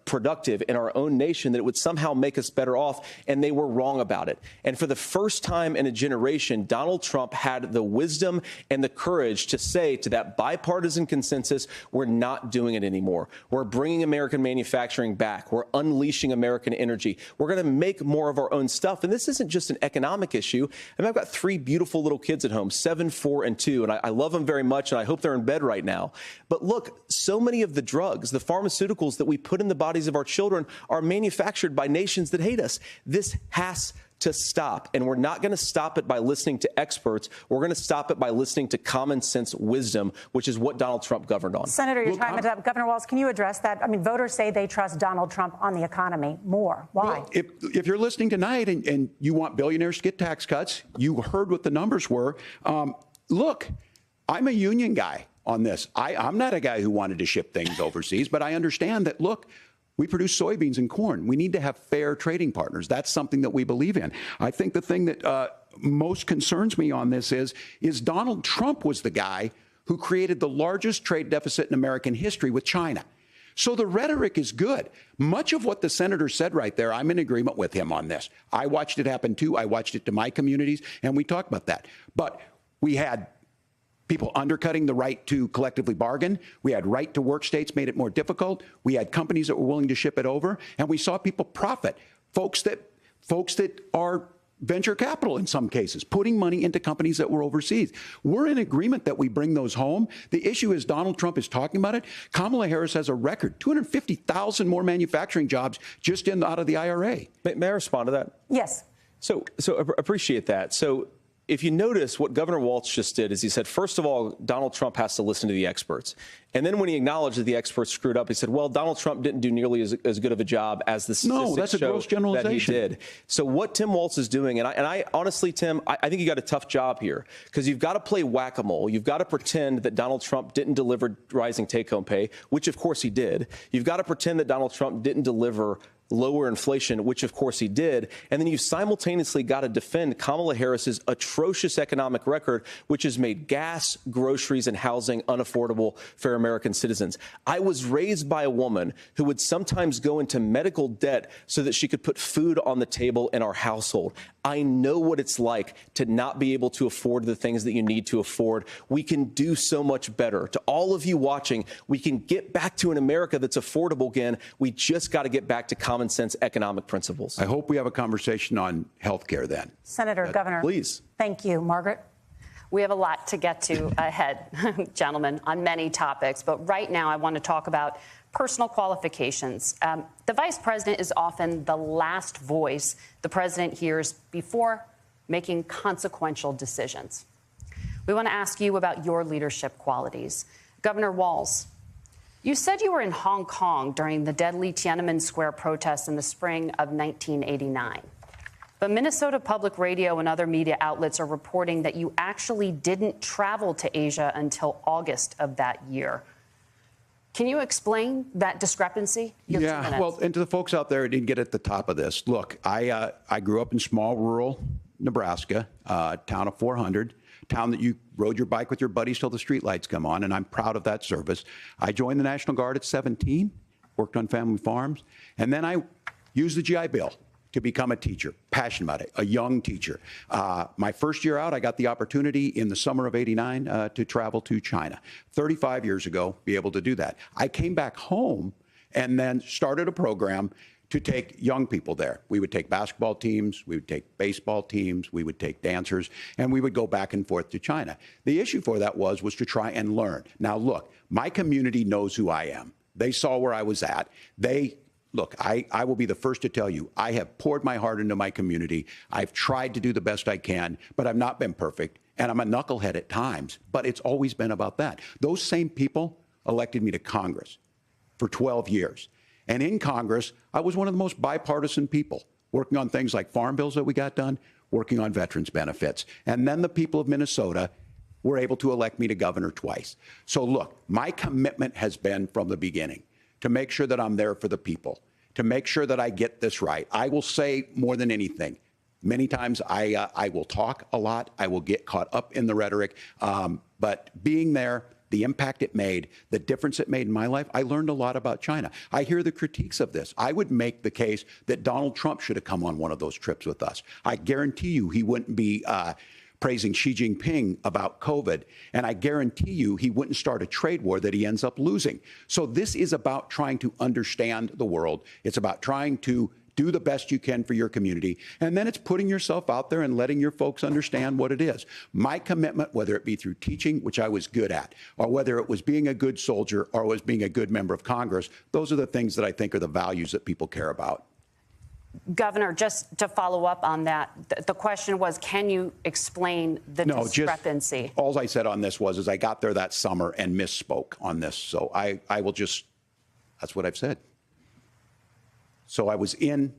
Speaker 7: productive in our own nation, that it would somehow make us better off, and they were wrong about it. And for the first time in a generation, Donald Trump had the wisdom and the courage to say to that bipartisan consensus, we're not doing it anymore. We're bringing American manufacturing back. We're unleashing American energy. We're going to make more of our own stuff. And this isn't just an economic issue. I mean, I've got 3 beautiful little kids at home, 7, 4, and 2, and I love them very much, and I hope they're in bed right now. But look, so many of the drugs, the pharmaceuticals that we put in the bodies of our children are manufactured by nations that hate us. This has to stop, and we're not going to stop it by listening to experts. We're going to stop it by listening to common sense wisdom, which is what Donald Trump governed on.
Speaker 1: Senator, your time is up. Governor Walz, can you address that? I mean, voters say they trust Donald Trump on the economy more. Why?
Speaker 5: Well, if you're listening tonight and you want billionaires to get tax cuts, you heard what the numbers were. Look, I'm a union guy on this. I'm not a guy who wanted to ship things overseas, but I understand that, look, we produce soybeans and corn. We need to have fair trading partners. That's something that we believe in. I think the thing that most concerns me on this is Donald Trump was the guy who created the largest trade deficit in American history with China. So the rhetoric is good. Much of what the senator said right there, I'm in agreement with him on this. I watched it happen too. I watched it to my communities, and we talked about that. But we had people undercutting the right to collectively bargain. We had right to work states made it more difficult. We had companies that were willing to ship it over, and we saw people profit. Folks that are venture capital in some cases, putting money into companies that were overseas. We're in agreement that we bring those home. The issue is Donald Trump is talking about it. Kamala Harris has a record, 250,000 more manufacturing jobs just out of the IRA.
Speaker 7: May I respond to that?
Speaker 1: Yes.
Speaker 7: So appreciate that. So if you notice, what Governor Walz just did is he said, first of all, Donald Trump has to listen to the experts. And then when he acknowledged that the experts screwed up, he said, well, Donald Trump didn't do nearly as good of a job as the statistics show that he did. So what Tim Walz is doing, and I honestly, Tim, I think you got a tough job here, because you've got to play whack-a-mole. You've got to pretend that Donald Trump didn't deliver rising take-home pay, which of course he did. You've got to pretend that Donald Trump didn't deliver lower inflation, which of course he did. And then you've simultaneously got to defend Kamala Harris's atrocious economic record, which has made gas, groceries, and housing unaffordable for American citizens. I was raised by a woman who would sometimes go into medical debt so that she could put food on the table in our household. I know what it's like to not be able to afford the things that you need to afford. We can do so much better. To all of you watching, we can get back to an America that's affordable again. We just got to get back to common sense economic principles.
Speaker 5: I hope we have a conversation on health care then.
Speaker 1: Senator, Governor.
Speaker 5: Please.
Speaker 1: Thank you. Margaret?
Speaker 2: We have a lot to get to ahead, gentlemen, on many topics. But right now, I want to talk about personal qualifications. The vice president is often the last voice the president hears before making consequential decisions. We want to ask you about your leadership qualities. Governor Walz, you said you were in Hong Kong during the deadly Tiananmen Square protests in the spring of 1989. But Minnesota Public Radio and other media outlets are reporting that you actually didn't travel to Asia until August of that year. Can you explain that discrepancy?
Speaker 5: Yeah, well, and to the folks out there who didn't get at the top of this, look, I grew up in small rural Nebraska, town of 400, town that you rode your bike with your buddies till the streetlights come on, and I'm proud of that service. I joined the National Guard at 17, worked on family farms, and then I used the GI Bill to become a teacher, passionate about it, a young teacher. My first year out, I got the opportunity in the summer of '89 to travel to China. 35 years ago, be able to do that. I came back home and then started a program to take young people there. We would take basketball teams, we would take baseball teams, we would take dancers, and we would go back and forth to China. The issue for that was to try and learn. Now, look, my community knows who I am. They saw where I was at. They look, I will be the first to tell you, I have poured my heart into my community. I've tried to do the best I can, but I've not been perfect. And I'm a knucklehead at times, but it's always been about that. Those same people elected me to Congress for 12 years. And in Congress, I was one of the most bipartisan people, working on things like farm bills that we got done, working on veterans benefits. And then the people of Minnesota were able to elect me to governor twice. So look, my commitment has been from the beginning to make sure that I'm there for the people, to make sure that I get this right. I will say more than anything, many times I will talk a lot. I will get caught up in the rhetoric. But being there, the impact it made, the difference it made in my life, I learned a lot about China. I hear the critiques of this. I would make the case that Donald Trump should have come on one of those trips with us. I guarantee you he wouldn't be praising Xi Jinping about COVID. And I guarantee you he wouldn't start a trade war that he ends up losing. So this is about trying to understand the world. It's about trying to do the best you can for your community. And then it's putting yourself out there and letting your folks understand what it is. My commitment, whether it be through teaching, which I was good at, or whether it was being a good soldier or was being a good member of Congress, those are the things that I think are the values that people care about.
Speaker 2: Governor, just to follow up on that, the question was, can you explain the discrepancy?
Speaker 5: All I said on this was I got there that summer and misspoke on this. So I will just, that's what I've said. So I was in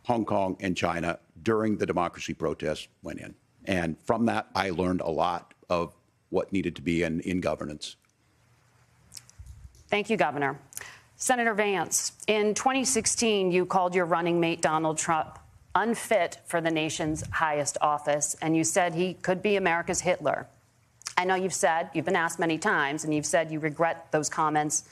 Speaker 5: Hong Kong and China during the democracy protests went in. And from that, I learned a lot of what needed to be in governance.
Speaker 2: Thank you, Governor. Senator Vance, in 2016, you called your running mate, Donald Trump, unfit for the nation's highest office, and you said he could be America's Hitler. I know you've been asked many times, and you've said you regret those comments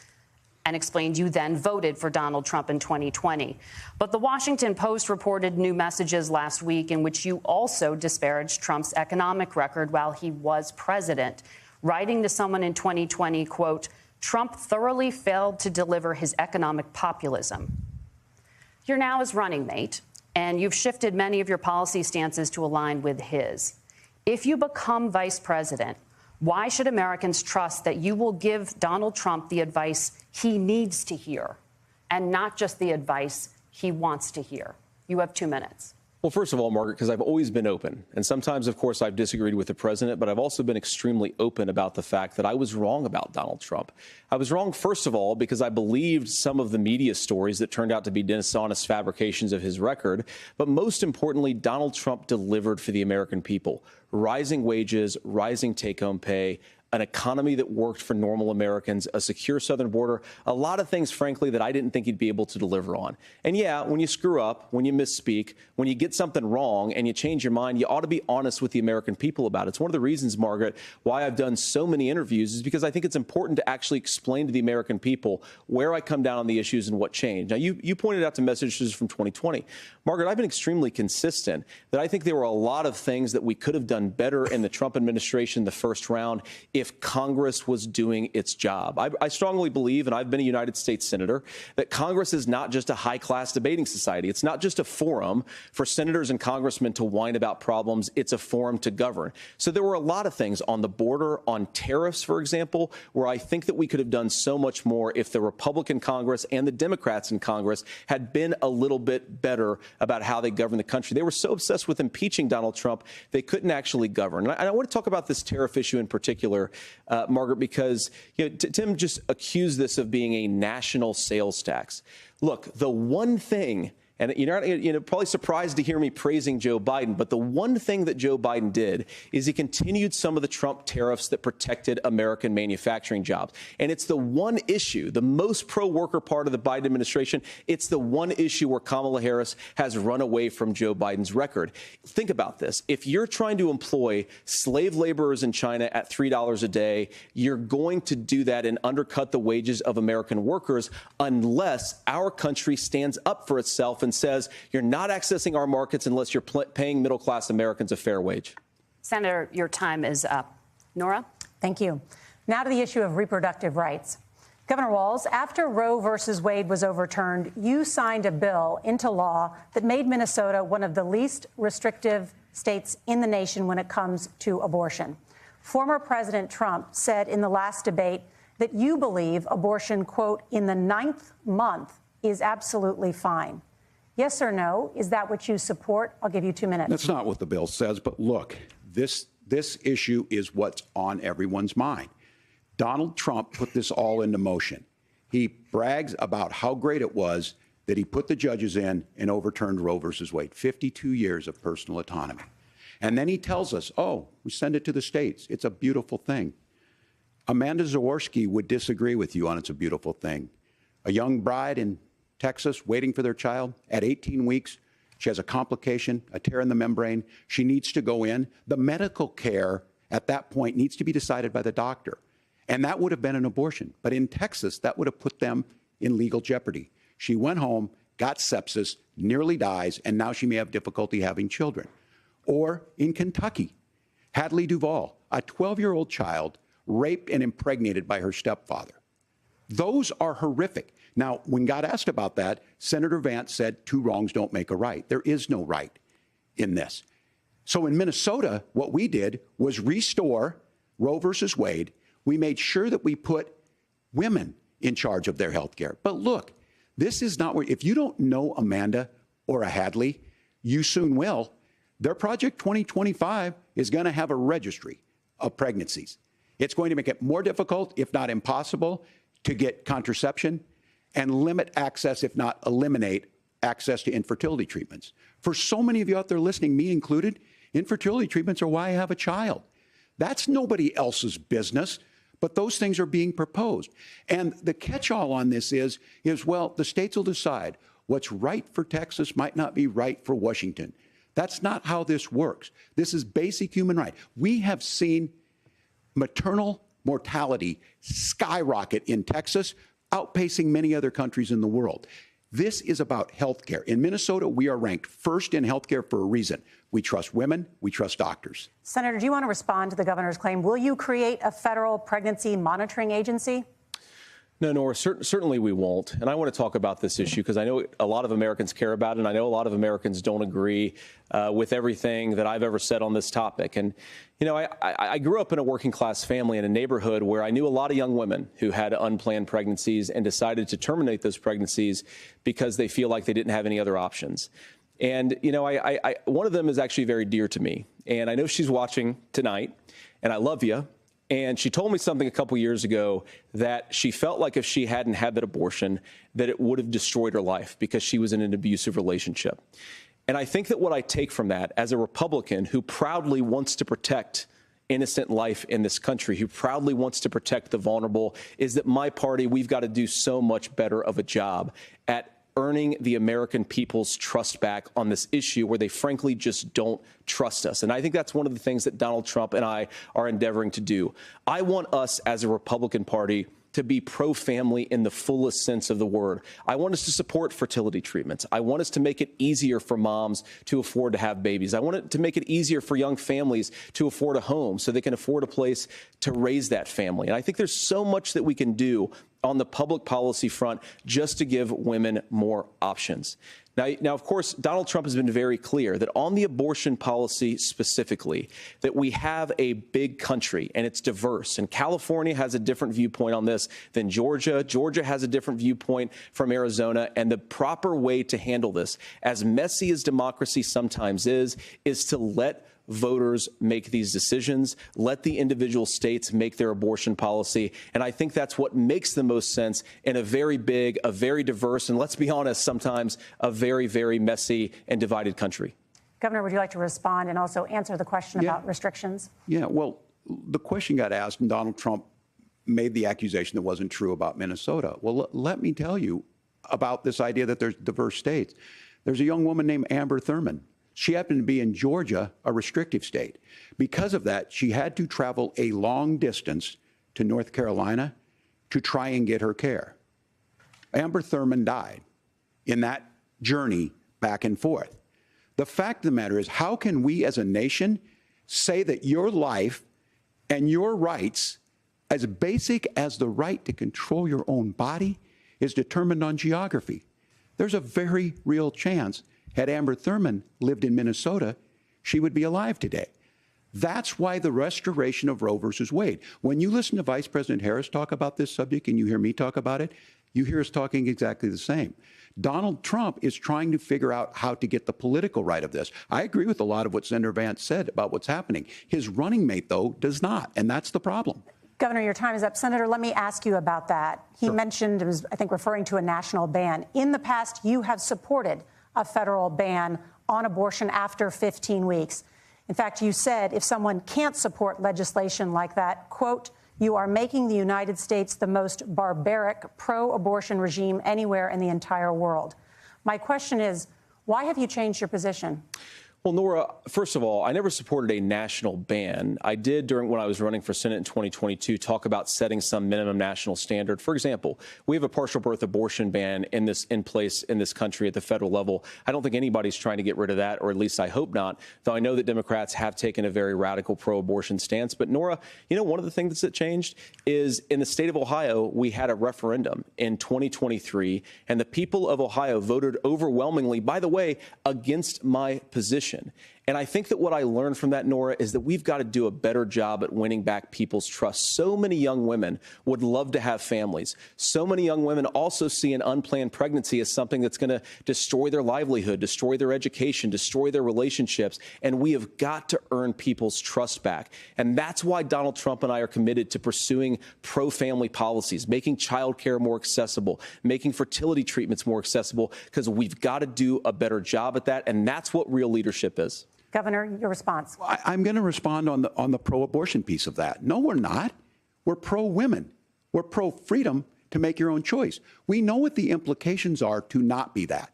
Speaker 2: and explained you then voted for Donald Trump in 2020. But the Washington Post reported new messages last week in which you also disparaged Trump's economic record while he was president, writing to someone in 2020, quote, Trump thoroughly failed to deliver his economic populism. You're now his running mate, and you've shifted many of your policy stances to align with his. If you become vice president, why should Americans trust that you will give Donald Trump the advice he needs to hear and not just the advice he wants to hear? You have 2 minutes.
Speaker 7: Well, first of all, Margaret, because I've always been open. And sometimes, of course, I've disagreed with the president, but I've also been extremely open about the fact that I was wrong about Donald Trump. I was wrong, first of all, because I believed some of the media stories that turned out to be dishonest fabrications of his record. But most importantly, Donald Trump delivered for the American people. Rising wages, rising take-home pay, an economy that worked for normal Americans, a secure southern border, a lot of things, frankly, that I didn't think he'd be able to deliver on. And yeah, when you screw up, when you misspeak, when you get something wrong and you change your mind, you ought to be honest with the American people about it. It's one of the reasons, Margaret, why I've done so many interviews is because I think it's important to actually explain to the American people where I come down on the issues and what changed. Now, you pointed out to messages from 2020. Margaret, I've been extremely consistent that I think there were a lot of things that we could have done better in the Trump administration the first round if Congress was doing its job. I strongly believe, and I've been a United States senator, that Congress is not just a high-class debating society. It's not just a forum for senators and congressmen to whine about problems. It's a forum to govern. So there were a lot of things on the border, on tariffs, for example, where I think that we could have done so much more if the Republican Congress and the Democrats in Congress had been a little bit better about how they govern the country. They were so obsessed with impeaching Donald Trump, they couldn't actually govern. And I want to talk about this tariff issue in particular, Margaret, because Tim just accused this of being a national sales tax. Look, the one thing, and you're probably surprised to hear me praising Joe Biden, but the one thing that Joe Biden did is he continued some of the Trump tariffs that protected American manufacturing jobs. And it's the one issue, the most pro-worker part of the Biden administration, it's the one issue where Kamala Harris has run away from Joe Biden's record. Think about this. If you're trying to employ slave laborers in China at $3 a day, you're going to do that and undercut the wages of American workers unless our country stands up for itself and says you're not accessing our markets unless you're paying middle-class Americans a fair wage.
Speaker 2: Senator, your time is up. Nora?
Speaker 1: Thank you. Now to the issue of reproductive rights. Governor Walz, after Roe versus Wade was overturned, you signed a bill into law that made Minnesota one of the least restrictive states in the nation when it comes to abortion. Former President Trump said in the last debate that you believe abortion, quote, in the 9th month is absolutely fine. Yes or no? Is that what you support? I'll give you 2 minutes.
Speaker 5: That's not what the bill says. But look, this issue is what's on everyone's mind. Donald Trump put this all into motion. He brags about how great it was that he put the judges in and overturned Roe versus Wade, 52 years of personal autonomy. And then he tells us, oh, we send it to the states. It's a beautiful thing. Amanda Zaworski would disagree with you on it's a beautiful thing. A young bride in Texas waiting for their child at 18 weeks. She has a complication, a tear in the membrane. She needs to go in. The medical care at that point needs to be decided by the doctor. And that would have been an abortion. But in Texas, that would have put them in legal jeopardy. She went home, got sepsis, nearly dies, and now she may have difficulty having children. Or in Kentucky, Hadley Duvall, a 12-year-old child raped and impregnated by her stepfather. Those are horrific. Now, when God asked about that, Senator Vance said 2 wrongs don't make a right. There is no right in this. So in Minnesota, what we did was restore Roe versus Wade. We made sure that we put women in charge of their health care. But look, this is not where, if you don't know Amanda or a Hadley, you soon will. Their Project 2025 is going to have a registry of pregnancies. It's going to make it more difficult, if not impossible, to get contraception and limit access, if not eliminate access to infertility treatments. For so many of you out there listening, me included, infertility treatments are why I have a child. That's nobody else's business, but those things are being proposed. And the catch-all on this is, well, the states will decide what's right for Texas might not be right for Washington. That's not how this works. This is basic human right. We have seen maternal mortality skyrocket in Texas, outpacing many other countries in the world. This is about health care. In Minnesota, we are ranked first in health care for a reason. We trust women. We trust doctors.
Speaker 1: Senator, do you want to respond to the governor's claim? Will you create a federal pregnancy monitoring agency?
Speaker 7: No, Nora, certainly we won't. And I want to talk about this issue because I know a lot of Americans care about it, and I know a lot of Americans don't agree with everything that I've ever said on this topic. And, you know, I grew up in a working class family in a neighborhood where I knew a lot of young women who had unplanned pregnancies and decided to terminate those pregnancies because they feel like they didn't have any other options. And, you know, one of them is actually very dear to me. And I know she's watching tonight, and I love you. And she told me something a couple years ago that she felt like if she hadn't had that abortion, that it would have destroyed her life because she was in an abusive relationship. And I think that what I take from that as a Republican who proudly wants to protect innocent life in this country, who proudly wants to protect the vulnerable, is that my party, we've got to do so much better of a job at earning the American people's trust back on this issue where they frankly just don't trust us. And I think that's one of the things that Donald Trump and I are endeavoring to do. I want us as a Republican Party to be pro-family in the fullest sense of the word. I want us to support fertility treatments. I want us to make it easier for moms to afford to have babies. I want it to make it easier for young families to afford a home so they can afford a place to raise that family. And I think there's so much that we can do on the public policy front just to give women more options. Now, of course, Donald Trump has been very clear that on the abortion policy specifically, that we have a big country and it's diverse. And California has a different viewpoint on this than Georgia. Georgia has a different viewpoint from Arizona. And the proper way to handle this, as messy as democracy sometimes is to let voters make these decisions, let the individual states make their abortion policy. And I think that's what makes the most sense in a very big, a very diverse, and let's be honest, sometimes a very, very messy and divided country.
Speaker 1: Governor, would you like to respond and also answer the question about restrictions?
Speaker 5: Yeah, well, the question got asked and Donald Trump made the accusation that wasn't true about Minnesota. Well, let me tell you about this idea that there's diverse states. There's a young woman named Amber Thurman. She happened to be in Georgia, a restrictive state. Because of that, she had to travel a long distance to North Carolina to try and get her care. Amber Thurman died in that journey back and forth. The fact of the matter is, how can we as a nation say that your life and your rights, as basic as the right to control your own body, is determined on geography? There's a very real chance had Amber Thurman lived in Minnesota, she would be alive today. That's why the restoration of Roe versus Wade. When you listen to Vice President Harris talk about this subject and you hear me talk about it, you hear us talking exactly the same. Donald Trump is trying to figure out how to get the political right of this. I agree with a lot of what Senator Vance said about what's happening. His running mate, though, does not, and that's the problem.
Speaker 1: Governor, your time is up. Senator, let me ask you about that. He mentioned, it was, I think, referring to a national ban. In the past, you have supported a federal ban on abortion after 15 weeks. In fact, you said if someone can't support legislation like that, quote, you are making the United States the most barbaric pro-abortion regime anywhere in the entire world. My question is, why have you changed your position?
Speaker 7: Well, Nora, first of all, I never supported a national ban. I did, when I was running for Senate in 2022, talk about setting some minimum national standard. For example, we have a partial birth abortion ban in place in this country at the federal level. I don't think anybody's trying to get rid of that, or at least I hope not, though I know that Democrats have taken a very radical pro-abortion stance. But Nora, you know, one of the things that changed is in the state of Ohio, we had a referendum in 2023, and the people of Ohio voted overwhelmingly, by the way, against my position. And I think that what I learned from that, Nora, is that we've got to do a better job at winning back people's trust. So many young women would love to have families. So many young women also see an unplanned pregnancy as something that's going to destroy their livelihood, destroy their education, destroy their relationships. And we have got to earn people's trust back. And that's why Donald Trump and I are committed to pursuing pro-family policies, making child care more accessible, making fertility treatments more accessible, because we've got to do a better job at that. And that's what real leadership is.
Speaker 1: Governor, your response.
Speaker 5: I'm going to respond on the pro-abortion piece of that. No, we're not. We're pro-women. We're pro-freedom to make your own choice. We know what the implications are to not be that.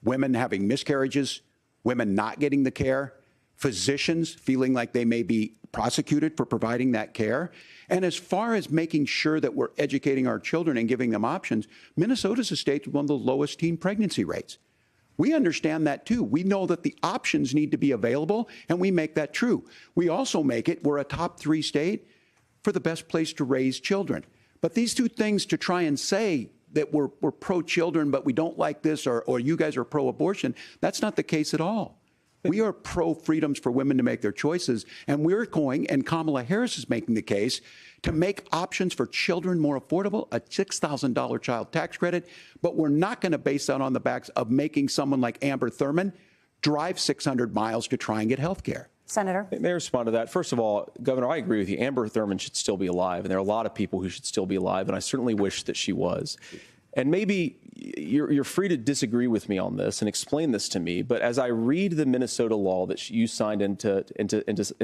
Speaker 5: Women having miscarriages, women not getting the care, physicians feeling like they may be prosecuted for providing that care. And as far as making sure that we're educating our children and giving them options, Minnesota's a state with one of the lowest teen pregnancy rates. We understand that, too. We know that the options need to be available, and we make that true. We also make it, we're a top 3 state for the best place to raise children. But these two things to try and say that we're pro-children, but we don't like this, or you guys are pro-abortion, that's not the case at all. We are pro-freedoms for women to make their choices, and we're going, and Kamala Harris is making the case, to make options for children more affordable, a $6,000 child tax credit, but we're not going to base that on the backs of making someone like Amber Thurman drive 600 miles to try and get health care.
Speaker 1: Senator.
Speaker 7: May I respond to that? First of all, Governor, I agree with you. Amber Thurman should still be alive, and there are a lot of people who should still be alive, and I certainly wish that she was. And maybe you're free to disagree with me on this and explain this to me, but as I read the Minnesota law that you signed into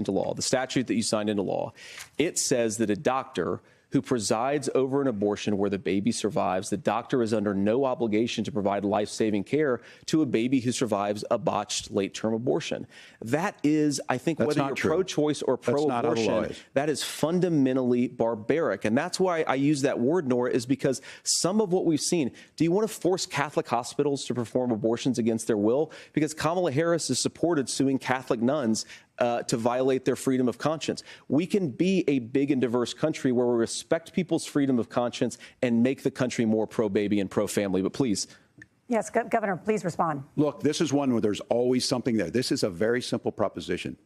Speaker 7: law, the statute that you signed into law, it says that a doctor who presides over an abortion where the baby survives, the doctor is under no obligation to provide life-saving care to a baby who survives a botched late-term abortion. That is, I think, whether you're pro-choice or pro-abortion, that is fundamentally barbaric. And that's why I use that word, Nora, is because some of what we've seen, do you want to force Catholic hospitals to perform abortions against their will? Because Kamala Harris has supported suing Catholic nuns to violate their freedom of conscience. We can be a big and diverse country where we respect people's freedom of conscience and make the country more pro-baby and pro-family. But please.
Speaker 1: Yes, Governor, please respond.
Speaker 5: Look, this is one where there's always something there. This is a very simple proposition.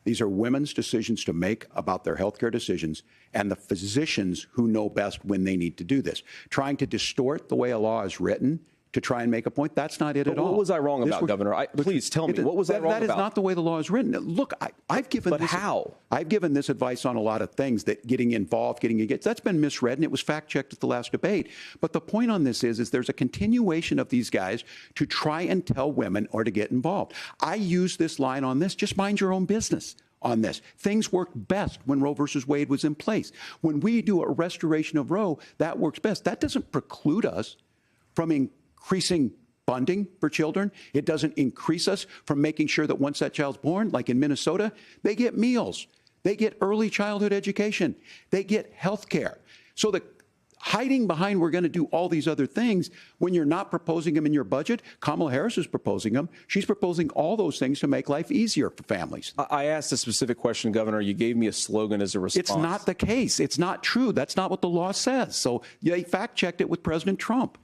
Speaker 5: These are women's decisions to make about their health care decisions, and the physicians who know best when they need to do this. Trying to distort the way a law is written to try and make a point, that's not it at all.
Speaker 7: What was I wrong about, Governor? Please tell me, what was I wrong about?
Speaker 5: That is not the way the law is written. Look, I've given
Speaker 7: But how?
Speaker 5: I've given this advice on a lot of things, that getting involved, that's been misread, and it was fact-checked at the last debate. But the point on this is there's a continuation of these guys to try and tell women or to get involved. I use this line on this, just mind your own business on this. Things worked best when Roe versus Wade was in place. When we do a restoration of Roe, that works best. That doesn't preclude us from increasing funding for children. It doesn't increase us from making sure that once that child's born, like in Minnesota, they get meals, they get early childhood education, they get health care. So the hiding behind we're going to do all these other things when you're not proposing them in your budget, Kamala Harris is proposing them. She's proposing all those things to make life easier for families.
Speaker 7: I asked a specific question, Governor. You gave me a slogan as a response.
Speaker 5: It's not the case. It's not true. That's not what the law says. So they fact-checked it with President Trump.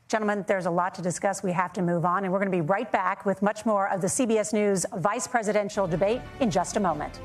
Speaker 1: Gentlemen, there's a lot to discuss. We have to move on, and we're going to be right back with much more of the CBS News vice presidential debate in just a moment.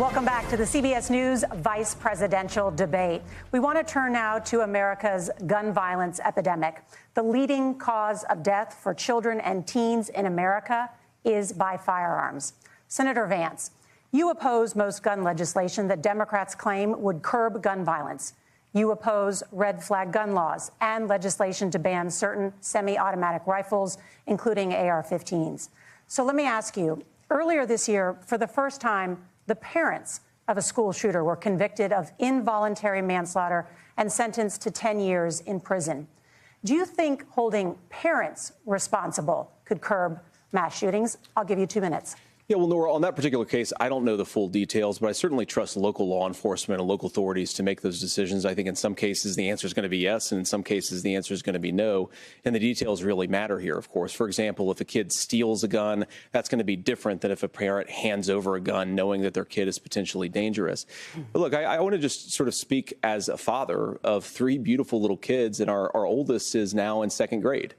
Speaker 1: Welcome back to the CBS News vice presidential debate. We want to turn now to America's gun violence epidemic. The leading cause of death for children and teens in America is by firearms. Senator Vance, you oppose most gun legislation that Democrats claim would curb gun violence. You oppose red flag gun laws and legislation to ban certain semi-automatic rifles, including AR-15s. So let me ask you, earlier this year, for the first time, the parents of a school shooter were convicted of involuntary manslaughter and sentenced to 10 years in prison. Do you think holding parents responsible could curb mass shootings? I'll give you 2 minutes.
Speaker 7: Yeah, well, Nora, on that particular case, I don't know the full details, but I certainly trust local law enforcement and local authorities to make those decisions. I think in some cases the answer is going to be yes, and in some cases the answer is going to be no. And the details really matter here, of course. For example, if a kid steals a gun, that's going to be different than if a parent hands over a gun knowing that their kid is potentially dangerous. But look, I want to just sort of speak as a father of 3 beautiful little kids, and our oldest is now in 2nd grade.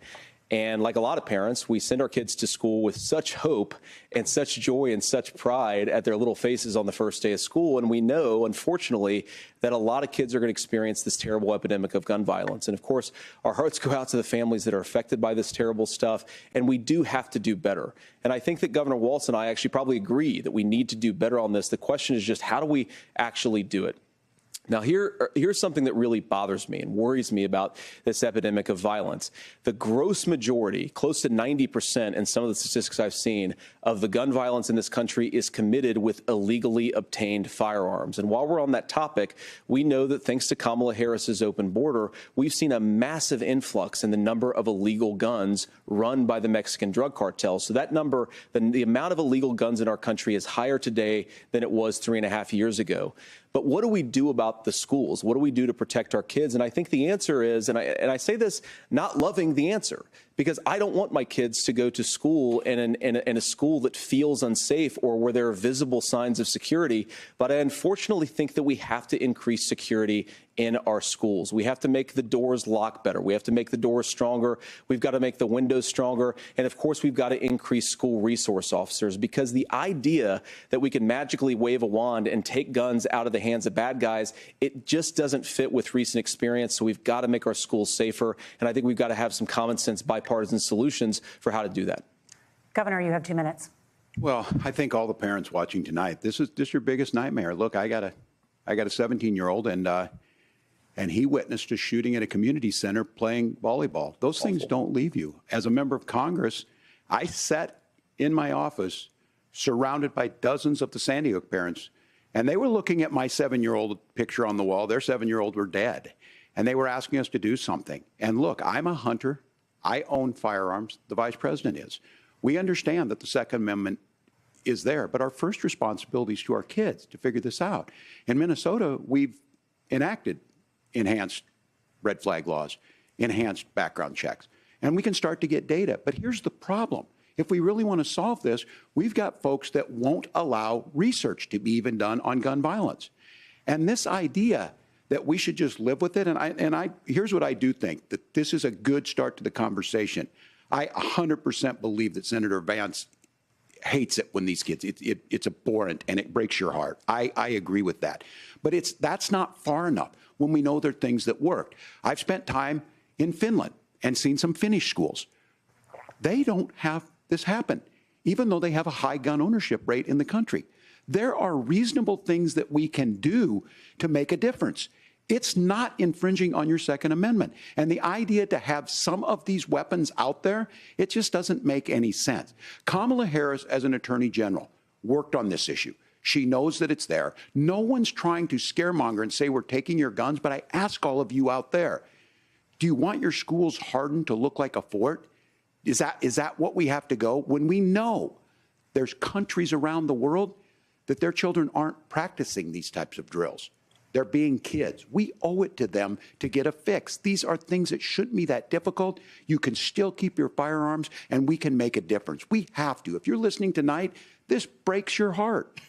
Speaker 7: And like a lot of parents, we send our kids to school with such hope and such joy and such pride at their little faces on the first day of school. And we know, unfortunately, that a lot of kids are going to experience this terrible epidemic of gun violence. And of course, our hearts go out to the families that are affected by this terrible stuff. And we do have to do better. And I think that Governor Walz and I actually probably agree that we need to do better on this. The question is just, how do we actually do it? Now, here's something that really bothers me and worries me about this epidemic of violence. The gross majority, close to 90% in some of the statistics I've seen, of the gun violence in this country is committed with illegally obtained firearms. And while we're on that topic, we know that thanks to Kamala Harris's open border, we've seen a massive influx in the number of illegal guns run by the Mexican drug cartels. So that number, the amount of illegal guns in our country is higher today than it was 3.5 years ago. But what do we do about the schools? What do we do to protect our kids? And I think the answer is, and I say this not loving the answer, because I don't want my kids to go to school in a school that feels unsafe or where there are visible signs of security. But I unfortunately think that we have to increase security in our schools. We have to make the doors lock better. We have to make the doors stronger. We've got to make the windows stronger. And of course, we've got to increase school resource officers, because the idea that we can magically wave a wand and take guns out of the hands of bad guys, it just doesn't fit with recent experience. So we've got to make our schools safer. And I think we've got to have some common sense bipartisan solutions for how to do that.
Speaker 1: Governor, you have 2 minutes.
Speaker 5: Well, I think all the parents watching tonight, this is your biggest nightmare. Look, I got a 17-year-old, and he witnessed a shooting at a community center playing volleyball. Those things don't leave you. As a member of Congress, I sat in my office surrounded by dozens of the Sandy Hook parents, and they were looking at my 7-year-old picture on the wall. Their 7-year-old were dead, and they were asking us to do something. And look, I'm a hunter. I own firearms. The vice president is. We understand that the Second Amendment is there, but our first responsibility is to our kids to figure this out. In Minnesota, we've enacted enhanced red flag laws, enhanced background checks, and we can start to get data. But here's the problem. If we really want to solve this, we've got folks that won't allow research to be even done on gun violence. And this idea that we should just live with it, here's what I do think, that this is a good start to the conversation. I 100% believe that Senator Vance hates it when these kids, it's abhorrent and it breaks your heart. I agree with that. But that's not far enough when we know there are things that work. I've spent time in Finland and seen some Finnish schools. They don't have this happen, even though they have a high gun ownership rate in the country. There are reasonable things that we can do to make a difference. It's not infringing on your Second Amendment. And the idea to have some of these weapons out there, it just doesn't make any sense. Kamala Harris, as an attorney general, worked on this issue. She knows that it's there. No one's trying to scaremonger and say we're taking your guns, but I ask all of you out there, do you want your schools hardened to look like a fort? Is that what we have to go? When we know there's countries around the world that their children aren't practicing these types of drills. They're being kids. We owe it to them to get a fix. These are things that shouldn't be that difficult. You can still keep your firearms, and we can make a difference. We have to. If you're listening tonight, this breaks your heart.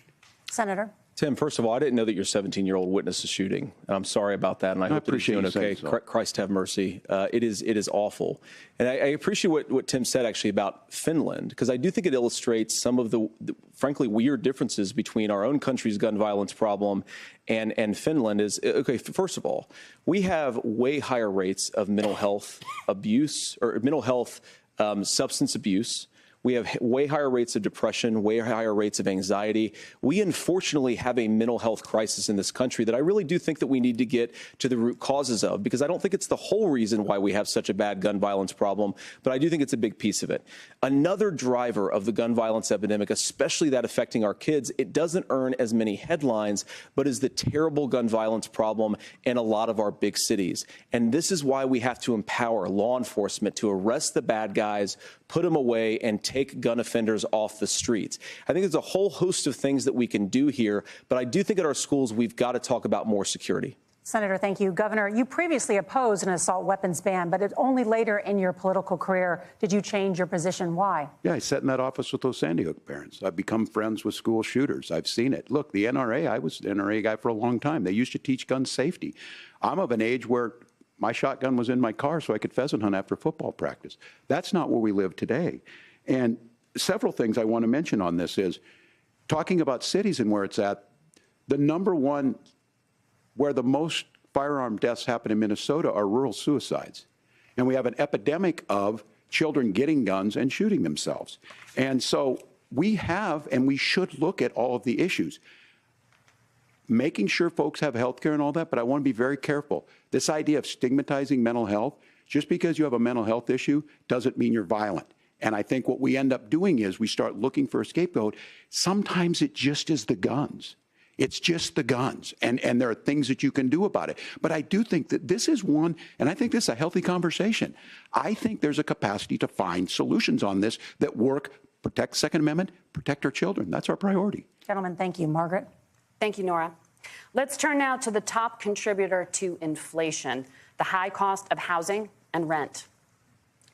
Speaker 1: Senator.
Speaker 7: Tim, first of all, I didn't know that your 17-year-old witnessed a shooting. And I'm sorry about that, and I hope that he's doing okay. So. Christ have mercy. It is awful. And I appreciate what Tim said, actually, about Finland, because I do think it illustrates some of the frankly, weird differences between our own country's gun violence problem and Finland. Is, okay, first of all, we have way higher rates of mental health abuse or mental health substance abuse. We have way higher rates of depression, way higher rates of anxiety. We unfortunately have a mental health crisis in this country that I really do think that we need to get to the root causes of, because I don't think it's the whole reason why we have such a bad gun violence problem, but I do think it's a big piece of it. Another driver of the gun violence epidemic, especially that affecting our kids, it doesn't earn as many headlines, but is the terrible gun violence problem in a lot of our big cities. And this is why we have to empower law enforcement to arrest the bad guys, put them away, and take gun offenders off the streets. I think there's a whole host of things that we can do here, but I do think at our schools we've got to talk about more security.
Speaker 1: Senator, thank you. Governor, you previously opposed an assault weapons ban, but it's only later in your political career did you change your position. Why?
Speaker 5: Yeah, I sat in that office with those Sandy Hook parents. I've become friends with school shooters. I've seen it. Look, the NRA, I was an NRA guy for a long time. They used to teach gun safety. I'm of an age where my shotgun was in my car so I could pheasant hunt after football practice. That's not where we live today. And several things I want to mention on this is talking about cities and where it's at. The number one where the most firearm deaths happen in Minnesota are rural suicides. And we have an epidemic of children getting guns and shooting themselves. And so we have, and we should look at all of the issues, making sure folks have health care and all that, but I want to be very careful. This idea of stigmatizing mental health, just because you have a mental health issue doesn't mean you're violent. And I think what we end up doing is we start looking for a scapegoat. Sometimes it just is the guns. It's just the guns, and there are things that you can do about it. But I do think that this is one, and I think this is a healthy conversation. I think there's a capacity to find solutions on this that work, protect Second Amendment, protect our children. That's our priority.
Speaker 1: Gentlemen, thank you. Margaret?
Speaker 2: Thank you, Nora. Let's turn now to the top contributor to inflation, the high cost of housing and rent.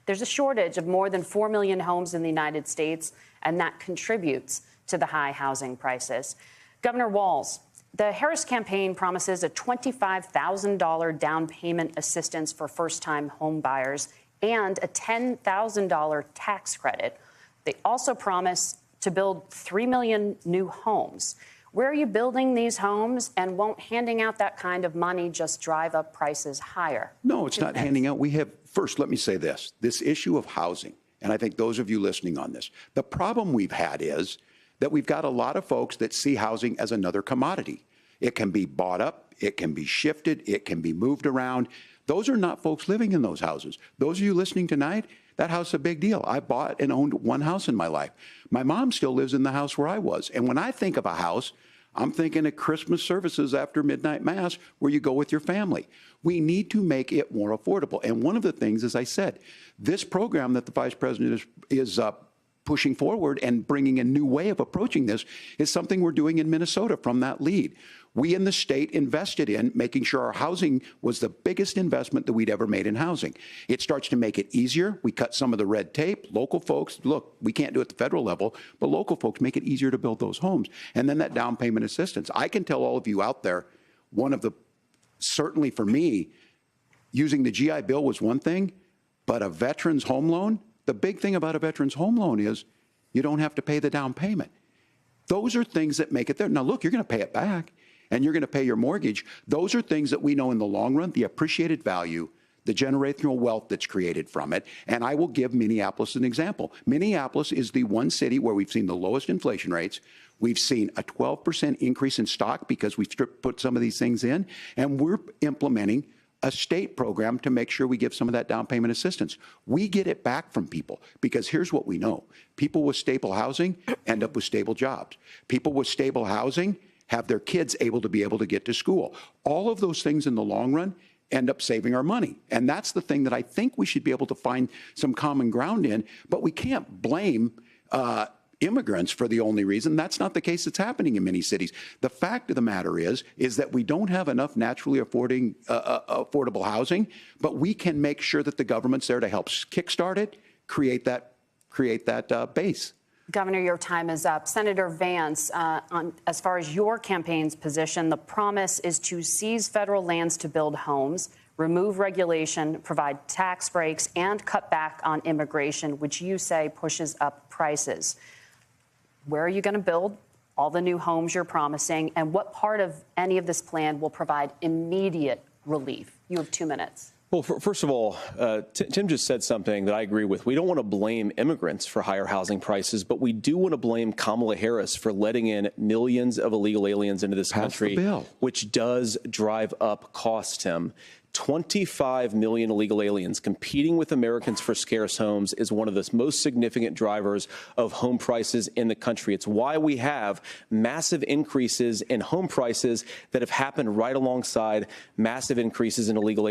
Speaker 2: There's a shortage of more than 4 million homes in the United States, and that contributes to the high housing prices. Governor Walz, the Harris campaign promises a $25,000 down payment assistance for first-time home buyers and a $10,000 tax credit. They also promise to build 3 million new homes. Where are you building these homes, and won't handing out that kind of money just drive up prices higher?
Speaker 5: No, it's not handing out. We have, first, let me say this issue of housing, and I think those of you listening on this, the problem we've had is that we've got a lot of folks that see housing as another commodity. It can be bought up, it can be shifted, it can be moved around. Those are not folks living in those houses. Those of you listening tonight, that house is a big deal. I bought and owned one house in my life. My mom still lives in the house where I was. And when I think of a house, I'm thinking of Christmas services after midnight mass where you go with your family. We need to make it more affordable. And one of the things, as I said, this program that the Vice President is pushing forward and bringing a new way of approaching this is something we're doing in Minnesota from that lead. We in the state invested in making sure our housing was the biggest investment that we'd ever made in housing. It starts to make it easier. We cut some of the red tape. Local folks, look, we can't do it at the federal level, but local folks make it easier to build those homes. And then that down payment assistance. I can tell all of you out there, one of the, certainly for me, using the GI Bill was one thing, but a veteran's home loan, the big thing about a veteran's home loan is you don't have to pay the down payment. Those are things that make it there. Now, look, you're going to pay it back, and you're going to pay your mortgage. Those are things that we know in the long run, the appreciated value, the generational wealth that's created from it. And I will give Minneapolis an example. Minneapolis is the one city where we've seen the lowest inflation rates. We've seen a 12% increase in stock because we've put some of these things in, and we're implementing a state program to make sure we give some of that down payment assistance. We get it back from people because here's what we know. People with stable housing end up with stable jobs. People with stable housing have their kids able to get to school. All of those things in the long run end up saving our money. And that's the thing that I think we should be able to find some common ground in, but we can't blame immigrants for the only reason. That's not the case that's happening in many cities. The fact of the matter is that we don't have enough naturally affordable housing, but we can make sure that the government's there to help kickstart it, create that base.
Speaker 2: Governor, your time is up. Senator Vance, as far as your campaign's position, the promise is to seize federal lands to build homes, remove regulation, provide tax breaks, and cut back on immigration, which you say pushes up prices. Where are you going to build all the new homes you're promising, and what part of any of this plan will provide immediate relief? You have 2 minutes.
Speaker 7: Well, first of all, Tim just said something that I agree with. We don't want to blame immigrants for higher housing prices, but we do want to blame Kamala Harris for letting in millions of illegal aliens into this country, which does drive up costs, Tim. 25 million illegal aliens competing with Americans for scarce homes is one of the most significant drivers of home prices in the country. It's why we have massive increases in home prices that have happened right alongside massive increases in illegal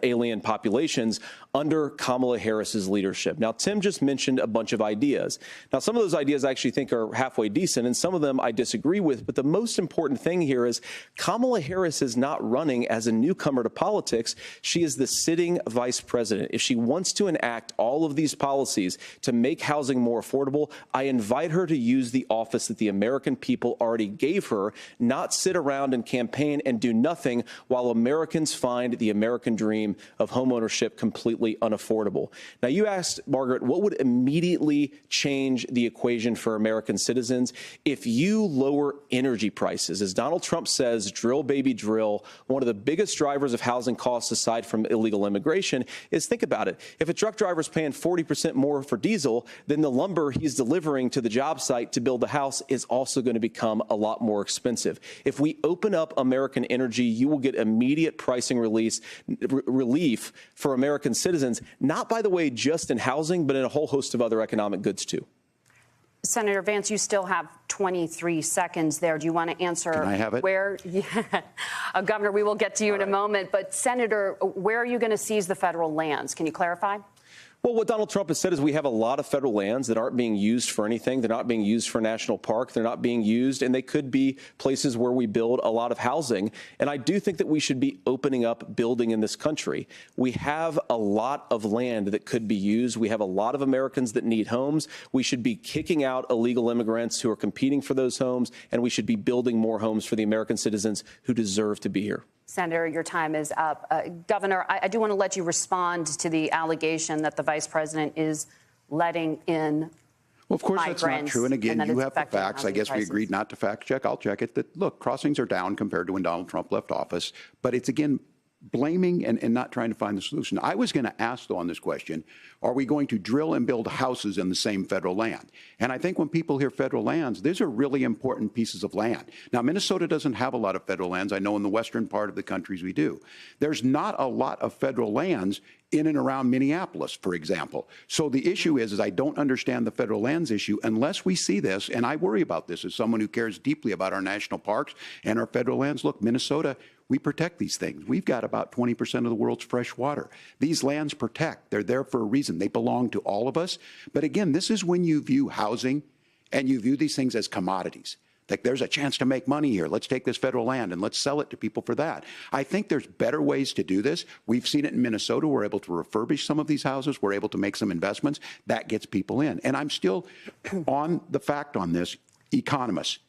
Speaker 7: alien populations under Kamala Harris's leadership. Now, Tim just mentioned a bunch of ideas. Now, some of those ideas I actually think are halfway decent, and some of them I disagree with. But the most important thing here is Kamala Harris is not running as a newcomer to politics. She is the sitting vice president. If she wants to enact all of these policies to make housing more affordable, I invite her to use the office that the American people already gave her, not sit around and campaign and do nothing while Americans find the American dream of homeownership completely unaffordable. Now, you asked, Margaret, what would immediately change the equation for American citizens if you lower energy prices? As Donald Trump says, drill, baby, drill. One of the biggest drivers of housing costs, aside from illegal immigration, is, think about it. If a truck driver is paying 40% more for diesel, then the lumber he's delivering to the job site to build the house is also going to become a lot more expensive. If we open up American energy, you will get immediate pricing relief for American citizens, not, by the way, just in housing, but in a whole host of other economic goods, too.
Speaker 2: Senator Vance, you still have 23 seconds there. Do you want to answer?
Speaker 5: Can I have it?
Speaker 2: Where, Governor, we will get to you in a moment. But, Senator, where are you going to seize the federal lands? Can you clarify?
Speaker 7: Well, what Donald Trump has said is we have a lot of federal lands that aren't being used for anything. They're not being used for a national park. They're not being used, and they could be places where we build a lot of housing. And I do think that we should be opening up building in this country. We have a lot of land that could be used. We have a lot of Americans that need homes. We should be kicking out illegal immigrants who are competing for those homes, and we should be building more homes for the American citizens who deserve to be here.
Speaker 2: Senator, your time is up. Governor, I do want to let you respond to the allegation that the vice president is letting in
Speaker 5: Well, of course, that's not true. And again, you have the facts. I guess we agreed not to fact check. I'll check it. That, look, crossings are down compared to when Donald Trump left office. But it's, again, blaming and not trying to find the solution. I was going to ask, though, on this question, are we going to drill and build houses in the same federal land? And I think when people hear federal lands, these are really important pieces of land. Now, Minnesota doesn't have a lot of federal lands. I know in the western part of the countries we do. There's not a lot of federal lands in and around Minneapolis, for example. So the issue is I don't understand the federal lands issue unless we see this, and I worry about this as someone who cares deeply about our national parks and our federal lands. Look, Minnesota, we protect these things. We've got about 20% of the world's fresh water. These lands protect. They're there for a reason. They belong to all of us. But again, this is when you view housing and you view these things as commodities. Like, there's a chance to make money here. Let's take this federal land and let's sell it to people for that. I think there's better ways to do this. We've seen it in Minnesota. We're able to refurbish some of these houses. We're able to make some investments. That gets people in. And I'm still on the fact on this. Economists,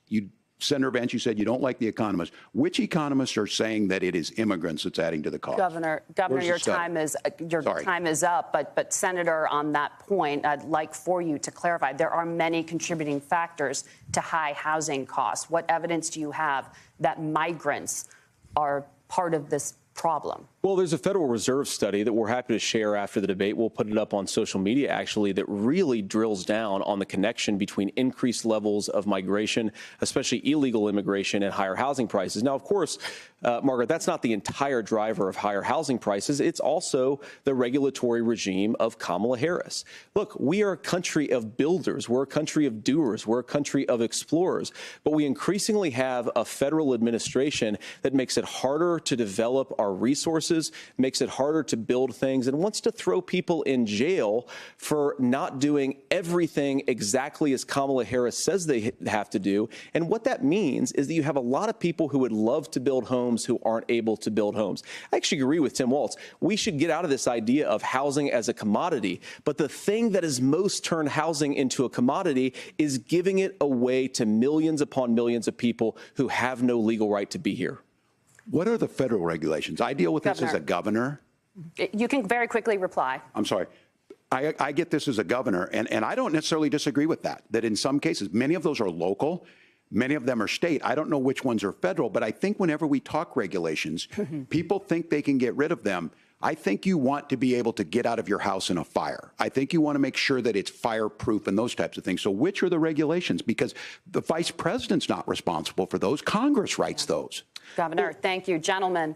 Speaker 5: Senator Vance, you said you don't like the economists. Which economists are saying that it is immigrants that's adding to the cost?
Speaker 2: Governor, your time is up. But Senator, on that point, I'd like for you to clarify. There are many contributing factors to high housing costs. What evidence do you have that migrants are part of this problem?
Speaker 7: Well, there's a Federal Reserve study that we're happy to share after the debate. We'll put it up on social media, actually, that really drills down on the connection between increased levels of migration, especially illegal immigration, and higher housing prices. Now, of course, Margaret, that's not the entire driver of higher housing prices. It's also the regulatory regime of Kamala Harris. Look, we are a country of builders. We're a country of doers. We're a country of explorers. But we increasingly have a federal administration that makes it harder to develop our our resources, makes it harder to build things, and wants to throw people in jail for not doing everything exactly as Kamala Harris says they have to do. And what that means is that you have a lot of people who would love to build homes who aren't able to build homes. I actually agree with Tim Walz. We should get out of this idea of housing as a commodity. But the thing that has most turned housing into a commodity is giving it away to millions upon millions of people who have no legal right to be here.
Speaker 5: What are the federal regulations? I deal with this as a governor.
Speaker 2: You can very quickly reply.
Speaker 5: I'm sorry. I get this as a governor, and I don't necessarily disagree with that in some cases, many of those are local, many of them are state. I don't know which ones are federal, but I think whenever we talk regulations, people think they can get rid of them. I think you want to be able to get out of your house in a fire. I think you want to make sure that it's fireproof and those types of things. So which are the regulations? Because the vice president's not responsible for those. Congress writes those.
Speaker 2: Governor, thank you. Gentlemen,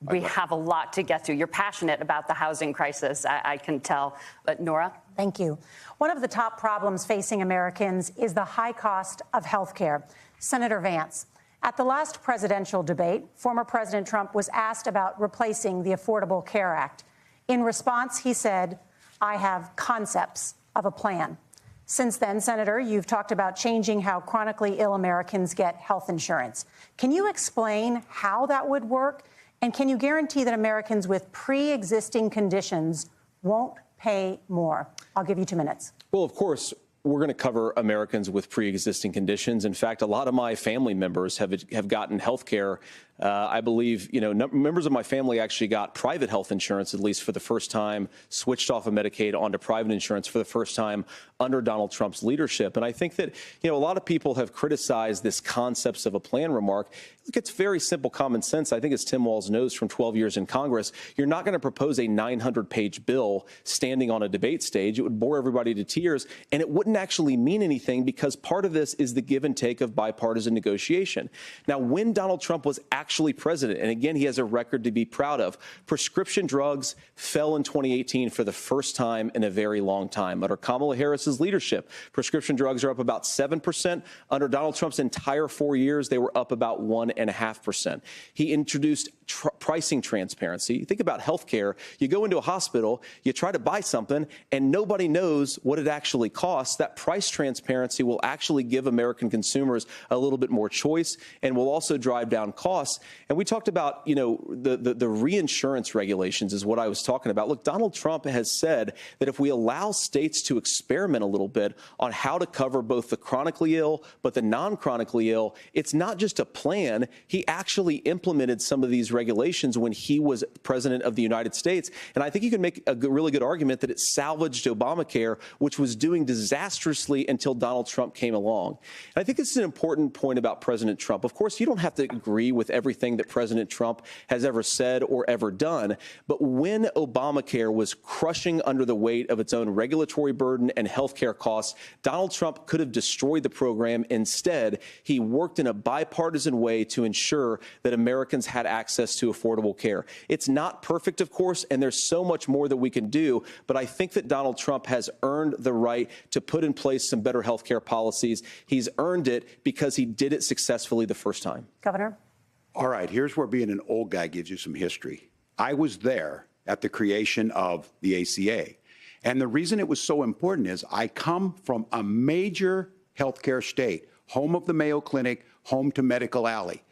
Speaker 2: we have a lot to get to. You're passionate about the housing crisis, I can tell. But Nora?
Speaker 1: Thank you. One of the top problems facing Americans is the high cost of health care. Senator Vance, at the last presidential debate, former President Trump was asked about replacing the Affordable Care Act. In response, he said, "I have concepts of a plan." Since then, Senator, you've talked about changing how chronically ill Americans get health insurance. Can you explain how that would work? And can you guarantee that Americans with pre-existing conditions won't pay more? I'll give you 2 minutes.
Speaker 7: Well, of course, we're going to cover Americans with pre-existing conditions. In fact, a lot of my family members have gotten health care. I believe, members of my family actually got private health insurance, at least for the first time, switched off of Medicaid onto private insurance for the first time under Donald Trump's leadership. And I think that, a lot of people have criticized this concepts of a plan remark. Look, it's very simple common sense. I think as Tim Walz knows from 12 years in Congress, you're not going to propose a 900-page bill standing on a debate stage. It would bore everybody to tears, and it wouldn't actually mean anything because part of this is the give and take of bipartisan negotiation. Now, when Donald Trump was actually president, and again, he has a record to be proud of, prescription drugs fell in 2018 for the first time in a very long time. Under Kamala Harris's leadership, prescription drugs are up about 7%. Under Donald Trump's entire 4 years, they were up about 1.5%. He introduced pricing transparency. Think about health care. You go into a hospital, you try to buy something, and nobody knows what it actually costs. That price transparency will actually give American consumers a little bit more choice and will also drive down costs. And we talked about, the reinsurance regulations is what I was talking about. Look, Donald Trump has said that if we allow states to experiment a little bit on how to cover both the chronically ill but the non-chronically ill, it's not just a plan. He actually implemented some of these regulations when he was president of the United States. And I think you can make a really good argument that it salvaged Obamacare, which was doing disastrously until Donald Trump came along. And I think this is an important point about President Trump. Of course, you don't have to agree with everything that President Trump has ever said or ever done. But when Obamacare was crushing under the weight of its own regulatory burden and health care costs, Donald Trump could have destroyed the program. Instead, he worked in a bipartisan way to ensure that Americans had access to affordable care. It's not perfect, of course, and there's so much more that we can do. But I think that Donald Trump has earned the right to put in place some better health care policies. He's earned it because he did it successfully the first time.
Speaker 1: Governor?
Speaker 5: All right, here's where being an old guy gives you some history. I was there at the creation of the ACA. And the reason it was so important is I come from a major healthcare state, home of the Mayo Clinic, home to Medical Alley,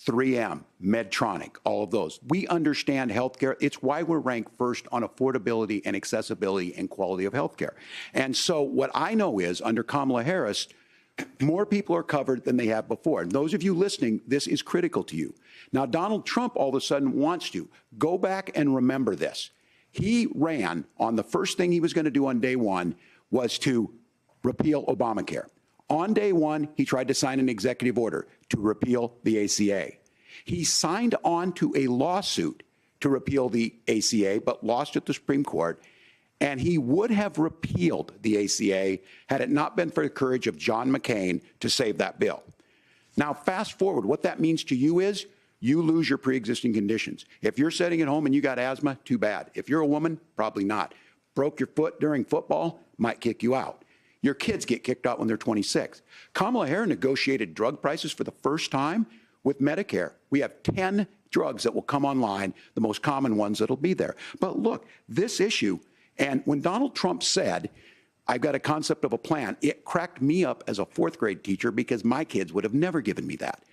Speaker 5: 3M, Medtronic, all of those. We understand healthcare. It's why we're ranked first on affordability and accessibility and quality of healthcare. And so what I know is under Kamala Harris, more people are covered than they have before. And those of you listening, this is critical to you. Now, Donald Trump all of a sudden wants to go back and remember this. He ran on the first thing he was going to do on day one was to repeal Obamacare. On day one, he tried to sign an executive order to repeal the ACA. He signed on to a lawsuit to repeal the ACA, but lost at the Supreme Court. And he would have repealed the ACA had it not been for the courage of John McCain to save that bill. Now, fast forward, what that means to you is you lose your pre-existing conditions. If you're sitting at home and you got asthma, too bad. If you're a woman, probably not. Broke your foot during football, might kick you out. Your kids get kicked out when they're 26. Kamala Harris negotiated drug prices for the first time with Medicare. We have $10 drugs that will come online, the most common ones that'll be there. But look, this issue, and when Donald Trump said, I've got a concept of a plan, it cracked me up as a fourth grade teacher because my kids would have never given me that.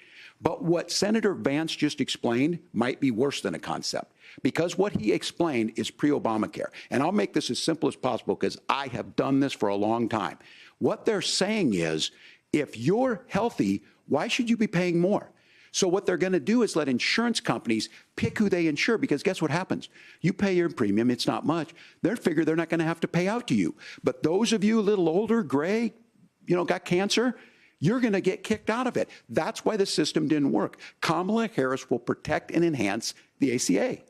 Speaker 5: But what Senator Vance just explained might be worse than a concept, because what he explained is pre-Obamacare. And I'll make this as simple as possible because I have done this for a long time. What they're saying is, if you're healthy, why should you be paying more? So what they're going to do is let insurance companies pick who they insure, because guess what happens? You pay your premium, it's not much. They figure they're not going to have to pay out to you. But those of you a little older, gray, got cancer, you're going to get kicked out of it. That's why the system didn't work. Kamala Harris will protect and enhance the ACA.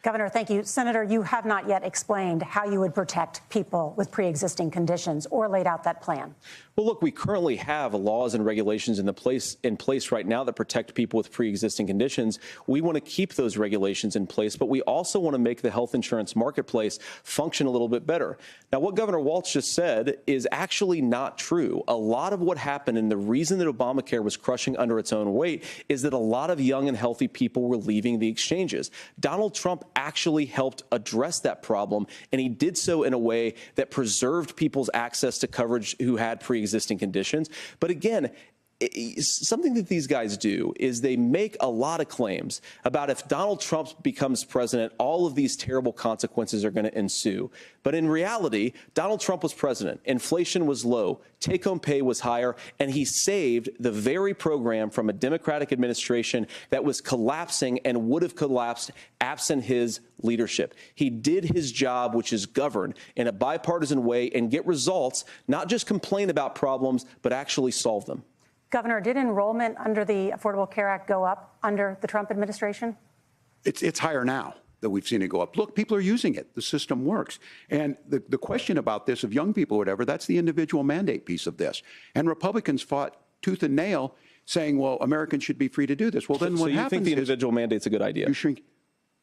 Speaker 1: Governor, thank you. Senator, you have not yet explained how you would protect people with pre-existing conditions or laid out that plan.
Speaker 7: Well, look, we currently have laws and regulations in place right now that protect people with pre-existing conditions. We want to keep those regulations in place, but we also want to make the health insurance marketplace function a little bit better. Now, what Governor Walz just said is actually not true. A lot of what happened, and the reason that Obamacare was crushing under its own weight, is that a lot of young and healthy people were leaving the exchanges. Donald Trump actually helped address that problem, and he did so in a way that preserved people's access to coverage who had pre-existing conditions. But again, something that these guys do is they make a lot of claims about if Donald Trump becomes president, all of these terrible consequences are going to ensue. But in reality, Donald Trump was president. Inflation was low. Take-home pay was higher. And he saved the very program from a Democratic administration that was collapsing and would have collapsed absent his leadership. He did his job, which is govern in a bipartisan way and get results, not just complain about problems, but actually solve them.
Speaker 1: Governor, did enrollment under the Affordable Care Act go up under the Trump administration?
Speaker 5: It's higher now that we've seen it go up. Look, people are using it. The system works. And the question about this of young people or whatever, that's the individual mandate piece of this. And Republicans fought tooth and nail saying, well, Americans should be free to do this. Well, then what happens is...
Speaker 7: So you think the individual mandate's a good idea?
Speaker 5: You shrink.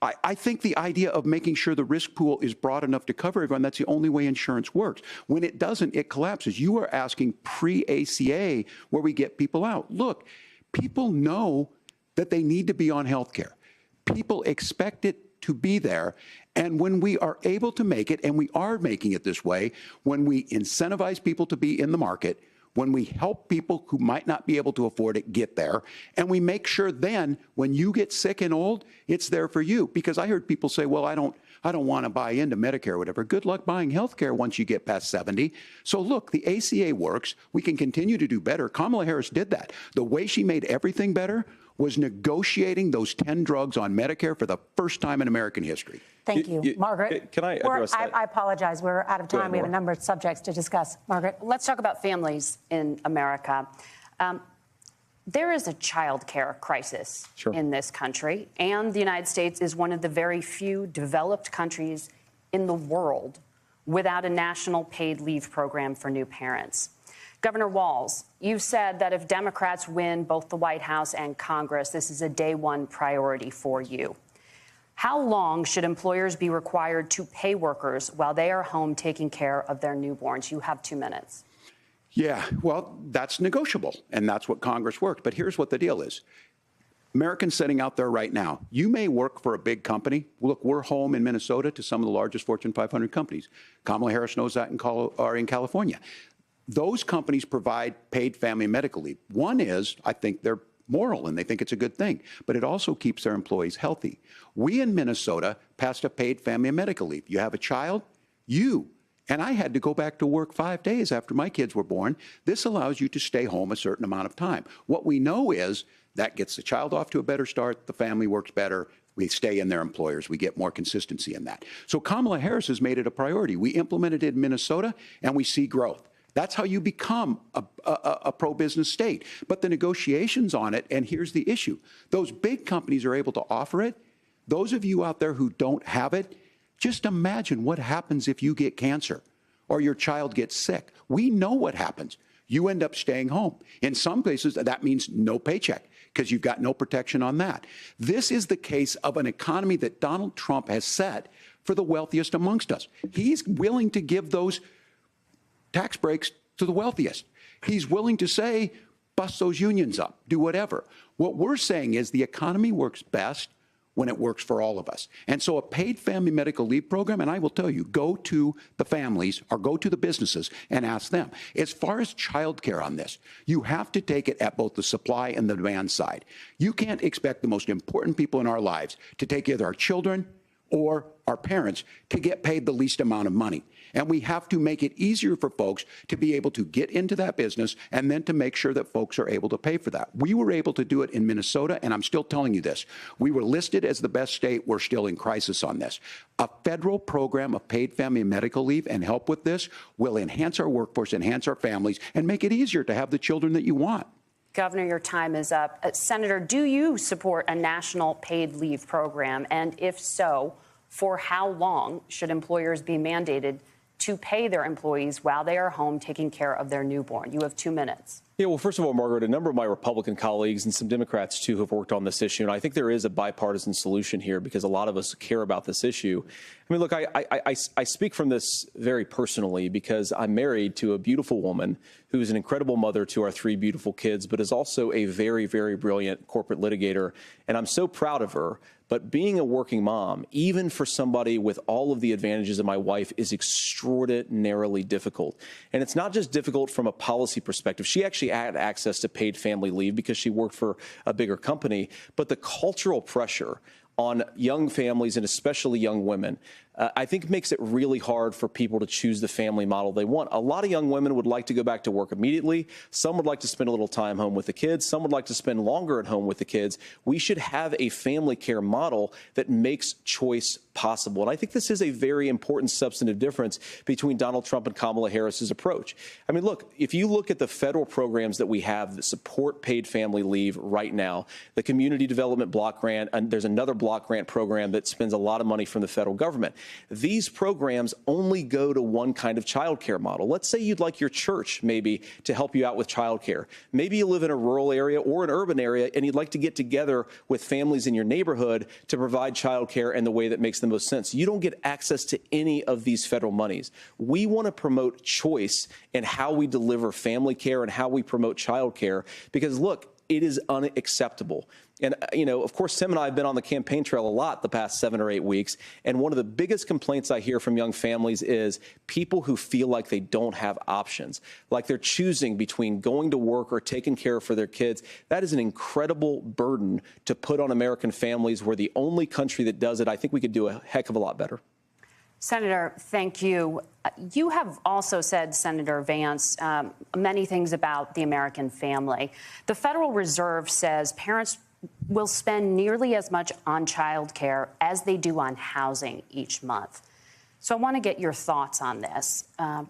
Speaker 5: I think the idea of making sure the risk pool is broad enough to cover everyone, that's the only way insurance works. When it doesn't, it collapses. You are asking pre-ACA where we get people out. Look, people know that they need to be on health care. People expect it to be there. And when we are able to make it, and we are making it this way, when we incentivize people to be in the market, when we help people who might not be able to afford it get there, and we make sure then when you get sick and old, it's there for you. Because I heard people say, well, I don't want to buy into Medicare or whatever. Good luck buying health care once you get past 70. So look, the ACA works. We can continue to do better. Kamala Harris did that. The way she made everything better was negotiating those 10 drugs on Medicare for the first time in American history.
Speaker 1: Thank you. Margaret?
Speaker 7: Can I address that?
Speaker 1: I apologize. We're out of time. We have a number of subjects to discuss. Margaret?
Speaker 2: Let's talk about families in America. There is a child care crisis in this country, and the United States is one of the very few developed countries in the world without a national paid leave program for new parents. Governor Walz, you said that if Democrats win both the White House and Congress, this is a day one priority for you. How long should employers be required to pay workers while they are home taking care of their newborns? You have 2 minutes.
Speaker 5: Yeah, well, that's negotiable, and that's what Congress worked. But here's what the deal is. Americans sitting out there right now, you may work for a big company. Look, we're home in Minnesota to some of the largest Fortune 500 companies. Kamala Harris knows that in California. Those companies provide paid family and medical leave. One is, I think they're moral and they think it's a good thing, but it also keeps their employees healthy. We in Minnesota passed a paid family and medical leave. You have a child, and I had to go back to work 5 days after my kids were born. This allows you to stay home a certain amount of time. What we know is that gets the child off to a better start, the family works better, we stay in their employers, we get more consistency in that. So Kamala Harris has made it a priority. We implemented it in Minnesota, and we see growth. That's how you become a pro-business state. But the negotiations on it, and here's the issue, those big companies are able to offer it. Those of you out there who don't have it, just imagine what happens if you get cancer or your child gets sick. We know what happens. You end up staying home. In some places, that means no paycheck because you've got no protection on that. This is the case of an economy that Donald Trump has set for the wealthiest amongst us. He's willing to give those tax breaks to the wealthiest. He's willing to say, bust those unions up, do whatever. What we're saying is the economy works best when it works for all of us. And so a paid family medical leave program, and I will tell you, go to the families or go to the businesses and ask them. As far as childcare on this, you have to take it at both the supply and the demand side. You can't expect the most important people in our lives to take either our children or our parents to get paid the least amount of money. And we have to make it easier for folks to be able to get into that business and then to make sure that folks are able to pay for that. We were able to do it in Minnesota, and I'm still telling you this. We were listed as the best state. We're still in crisis on this. A federal program of paid family and medical leave and help with this will enhance our workforce, enhance our families, and make it easier to have the children that you want.
Speaker 2: Governor, your time is up. Senator, do you support a national paid leave program? And if so, for how long should employers be mandated to pay their employees while they are home taking care of their newborn? You have 2 minutes.
Speaker 7: Yeah, well, first of all, Margaret, a number of my Republican colleagues and some Democrats, too, have worked on this issue. And I think there is a bipartisan solution here because a lot of us care about this issue. I mean, look, I speak from this very personally because I'm married to a beautiful woman who is an incredible mother to our 3 beautiful kids, but is also a very, very brilliant corporate litigator. And I'm so proud of her. But being a working mom, even for somebody with all of the advantages of my wife, is extraordinarily difficult. And it's not just difficult from a policy perspective. She actually had access to paid family leave because she worked for a bigger company. But the cultural pressure on young families and especially young women, I think makes it really hard for people to choose the family model they want. A lot of young women would like to go back to work immediately. Some would like to spend a little time home with the kids. Some would like to spend longer at home with the kids. We should have a family care model that makes choice possible. And I think this is a very important substantive difference between Donald Trump and Kamala Harris's approach. I mean, look, if you look at the federal programs that we have that support paid family leave right now, the Community Development Block Grant, and there's another block grant program that spends a lot of money from the federal government. These programs only go to one kind of child care model. Let's say you'd like your church maybe to help you out with child care. Maybe you live in a rural area or an urban area and you'd like to get together with families in your neighborhood to provide child care in the way that makes the most sense. You don't get access to any of these federal monies. We want to promote choice in how we deliver family care and how we promote child care because, look, it is unacceptable. And, you know, of course, Tim and I have been on the campaign trail a lot the past 7 or 8 weeks. And one of the biggest complaints I hear from young families is people who feel like they don't have options, like they're choosing between going to work or taking care for their kids. That is an incredible burden to put on American families. We're the only country that does it. I think we could do a heck of a lot better.
Speaker 2: Senator, thank you. You have also said, Senator Vance, many things about the American family. The Federal Reserve says parents will spend nearly as much on child care as they do on housing each month. So I want to get your thoughts on this.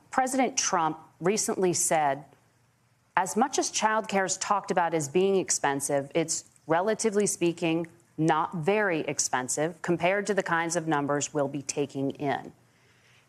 Speaker 2: President Trump recently said, as much as child care is talked about as being expensive, it's relatively speaking not very expensive compared to the kinds of numbers we'll be taking in.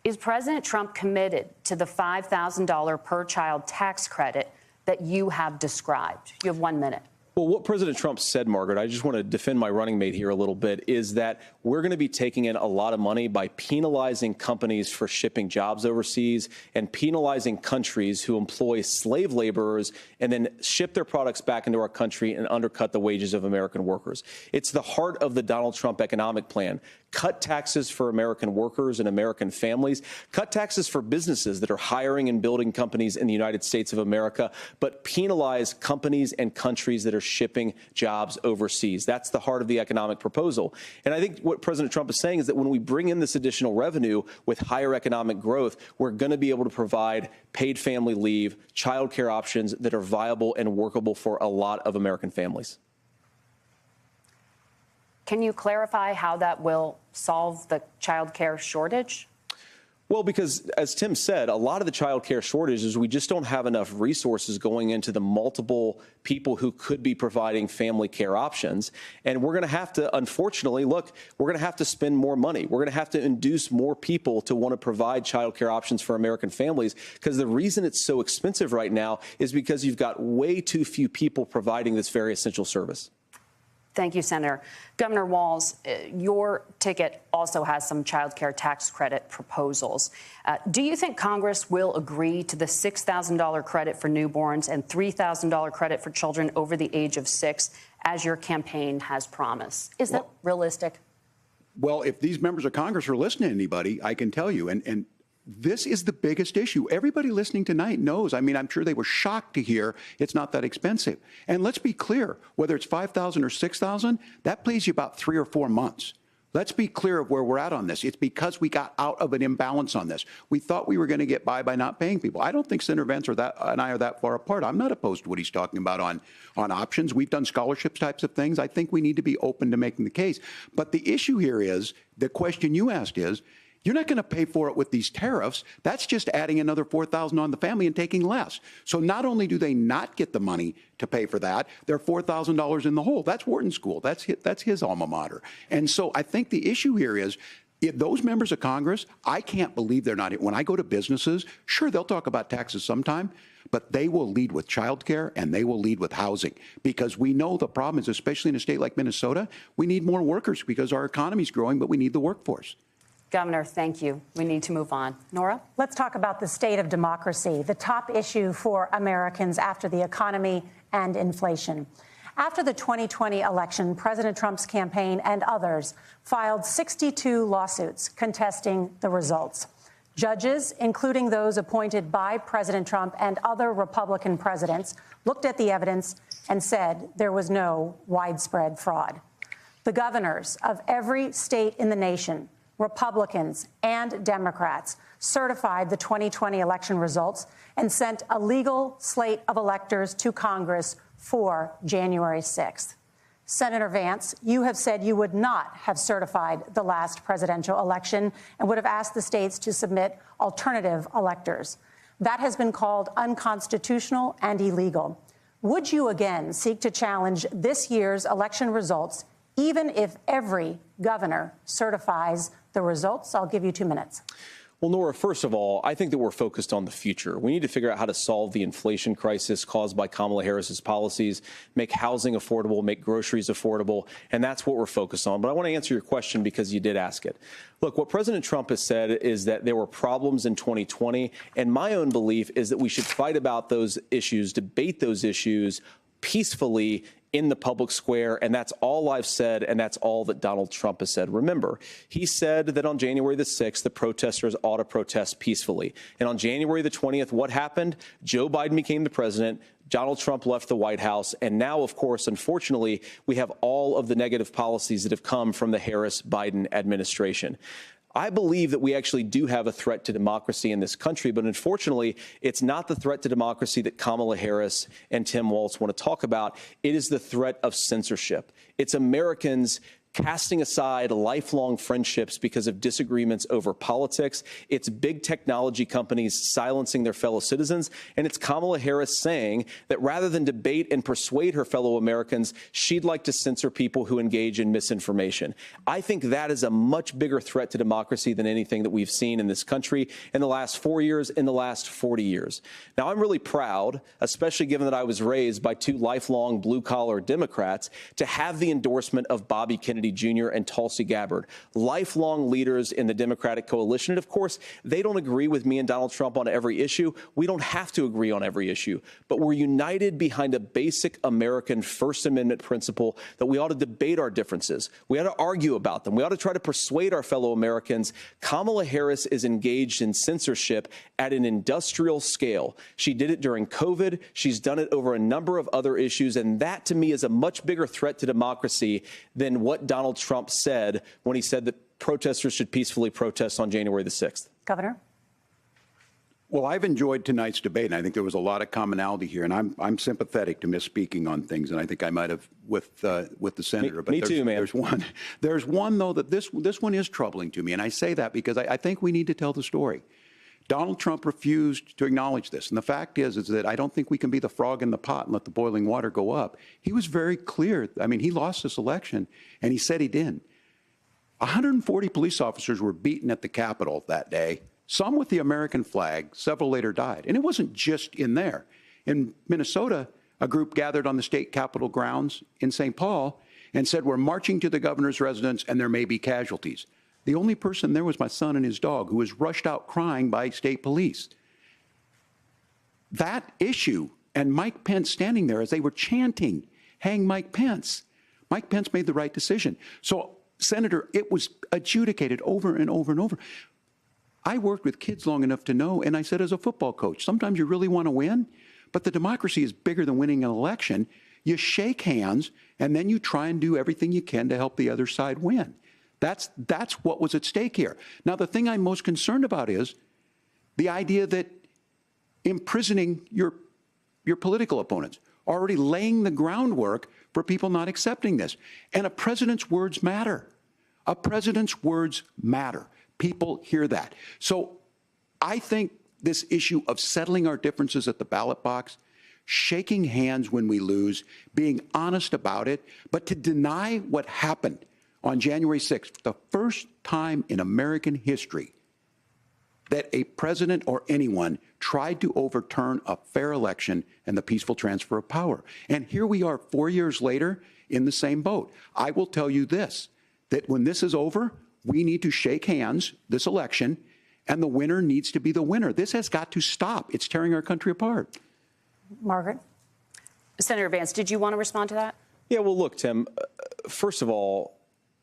Speaker 2: Is President Trump committed to the $5,000 per child tax credit that you have described? You have 1 minute.
Speaker 7: Well, what President Trump said, Margaret, I just want to defend my running mate here a little bit, is that we're going to be taking in a lot of money by penalizing companies for shipping jobs overseas and penalizing countries who employ slave laborers and then ship their products back into our country and undercut the wages of American workers. It's the heart of the Donald Trump economic plan. Cut taxes for American workers and American families. Cut taxes for businesses that are hiring and building companies in the United States of America, but penalize companies and countries that are shipping jobs overseas. That's the heart of the economic proposal. And I think what President Trump is saying is that when we bring in this additional revenue with higher economic growth, we're going to be able to provide paid family leave, child care options that are viable and workable for a lot of American families.
Speaker 2: Can you clarify how that will solve the child care shortage?
Speaker 7: Well, because as Tim said, a lot of the child care shortage is we just don't have enough resources going into the multiple people who could be providing family care options. And we're going to have to, unfortunately, look, we're going to have to spend more money. We're going to have to induce more people to want to provide child care options for American families, because the reason it's so expensive right now is because you've got way too few people providing this very essential service.
Speaker 2: Thank you, Senator. Governor Walz, your ticket also has some child care tax credit proposals. Do you think Congress will agree to the $6,000 credit for newborns and $3,000 credit for children over the age of 6 as your campaign has promised. Is that realistic?
Speaker 5: Well, if these members of Congress are listening to anybody, I can tell you, and this is the biggest issue. Everybody listening tonight knows. I mean, I'm sure they were shocked to hear it's not that expensive. And let's be clear, whether it's $5,000 or $6,000, that pays you about 3 or 4 months. Let's be clear of where we're at on this. It's because we got out of an imbalance on this. We thought we were going to get by not paying people. I don't think Senator Vance and I are that far apart. I'm not opposed to what he's talking about on options. We've done scholarships types of things. I think we need to be open to making the case. But the issue here is, the question you asked is, you're not going to pay for it with these tariffs. That's just adding another $4,000 on the family and taking less. So not only do they not get the money to pay for that, they're $4,000 in the hole. That's Wharton School. That's his alma mater. And so I think the issue here is, those members of Congress, I can't believe they're not. When I go to businesses, sure, they'll talk about taxes sometime, but they will lead with child care and they will lead with housing, because we know the problem is, especially in a state like Minnesota, we need more workers because our economy's growing, but we need the workforce.
Speaker 2: Governor, thank you. We need to move on. Nora?
Speaker 1: Let's talk about the state of democracy, the top issue for Americans after the economy and inflation. After the 2020 election, President Trump's campaign and others filed 62 lawsuits contesting the results. Judges, including those appointed by President Trump and other Republican presidents, looked at the evidence and said there was no widespread fraud. The governors of every state in the nation, Republicans and Democrats, certified the 2020 election results and sent a legal slate of electors to Congress for January 6th. Senator Vance, you have said you would not have certified the last presidential election and would have asked the states to submit alternative electors. That has been called unconstitutional and illegal. Would you again seek to challenge this year's election results, even if every governor certifies the results? I'll give you 2 minutes.
Speaker 7: Well, Nora, first of all, I think that we're focused on the future. We need to figure out how to solve the inflation crisis caused by Kamala Harris's policies, make housing affordable, make groceries affordable, and that's what we're focused on. But I want to answer your question because you did ask it. Look, what President Trump has said is that there were problems in 2020, and my own belief is that we should fight about those issues, debate those issues peacefully in the public square, and that's all I've said, and that's all that Donald Trump has said. Remember, he said that on January the 6th, the protesters ought to protest peacefully. And on January the 20th, what happened? Joe Biden became the president. Donald Trump left the White House. And now, of course, unfortunately, we have all of the negative policies that have come from the Harris-Biden administration. I believe that we actually do have a threat to democracy in this country, but unfortunately, it's not the threat to democracy that Kamala Harris and Tim Walz want to talk about. It is the threat of censorship. It's Americans casting aside lifelong friendships because of disagreements over politics. It's big technology companies silencing their fellow citizens. And it's Kamala Harris saying that rather than debate and persuade her fellow Americans, she'd like to censor people who engage in misinformation. I think that is a much bigger threat to democracy than anything that we've seen in this country in the last 4 years, in the last 40 years. Now, I'm really proud, especially given that I was raised by 2 lifelong blue-collar Democrats, to have the endorsement of Bobby Kennedy Jr. and Tulsi Gabbard, lifelong leaders in the Democratic coalition. And of course, they don't agree with me and Donald Trump on every issue. We don't have to agree on every issue, but we're united behind a basic American First Amendment principle that we ought to debate our differences. We ought to argue about them. We ought to try to persuade our fellow Americans. Kamala Harris is engaged in censorship at an industrial scale. She did it during COVID. She's done it over a number of other issues. And that, to me, is a much bigger threat to democracy than what Donald Trump said when he said that protesters should peacefully protest on January the 6th.
Speaker 1: Governor?
Speaker 5: Well, I've enjoyed tonight's debate, and I think there was a lot of commonality here. And I'm sympathetic to misspeaking on things, and I think I might have with the senator.
Speaker 7: Me too, man.
Speaker 5: There's one though that this one is troubling to me, and I say that because I think we need to tell the story. Donald Trump refused to acknowledge this. And the fact is that I don't think we can be the frog in the pot and let the boiling water go up. He was very clear. I mean, he lost this election, and he said he didn't. 140 police officers were beaten at the Capitol that day, some with the American flag. Several later died. And it wasn't just in there. In Minnesota, a group gathered on the state Capitol grounds in St. Paul and said, we're marching to the governor's residence, and there may be casualties. The only person there was my son and his dog, who was rushed out crying by state police. That issue, and Mike Pence standing there as they were chanting, hang Mike Pence. Mike Pence made the right decision. So, Senator, it was adjudicated over and over and over. I worked with kids long enough to know, and I said as a football coach, sometimes you really want to win, but the democracy is bigger than winning an election. You shake hands, and then you try and do everything you can to help the other side win. That's what was at stake here. Now, the thing I'm most concerned about is the idea that imprisoning your political opponents, already laying the groundwork for people not accepting this. And a president's words matter. A president's words matter. People hear that. So I think this issue of settling our differences at the ballot box, shaking hands when we lose, being honest about it, but to deny what happened on January 6th, the first time in American history that a president or anyone tried to overturn a fair election and the peaceful transfer of power. And here we are 4 years later in the same boat. I will tell you this, that when this is over, we need to shake hands this election, and the winner needs to be the winner. This has got to stop. It's tearing our country apart.
Speaker 1: Margaret?
Speaker 2: Senator Vance, did you want to respond to that?
Speaker 7: Yeah, well, look, Tim, first of all,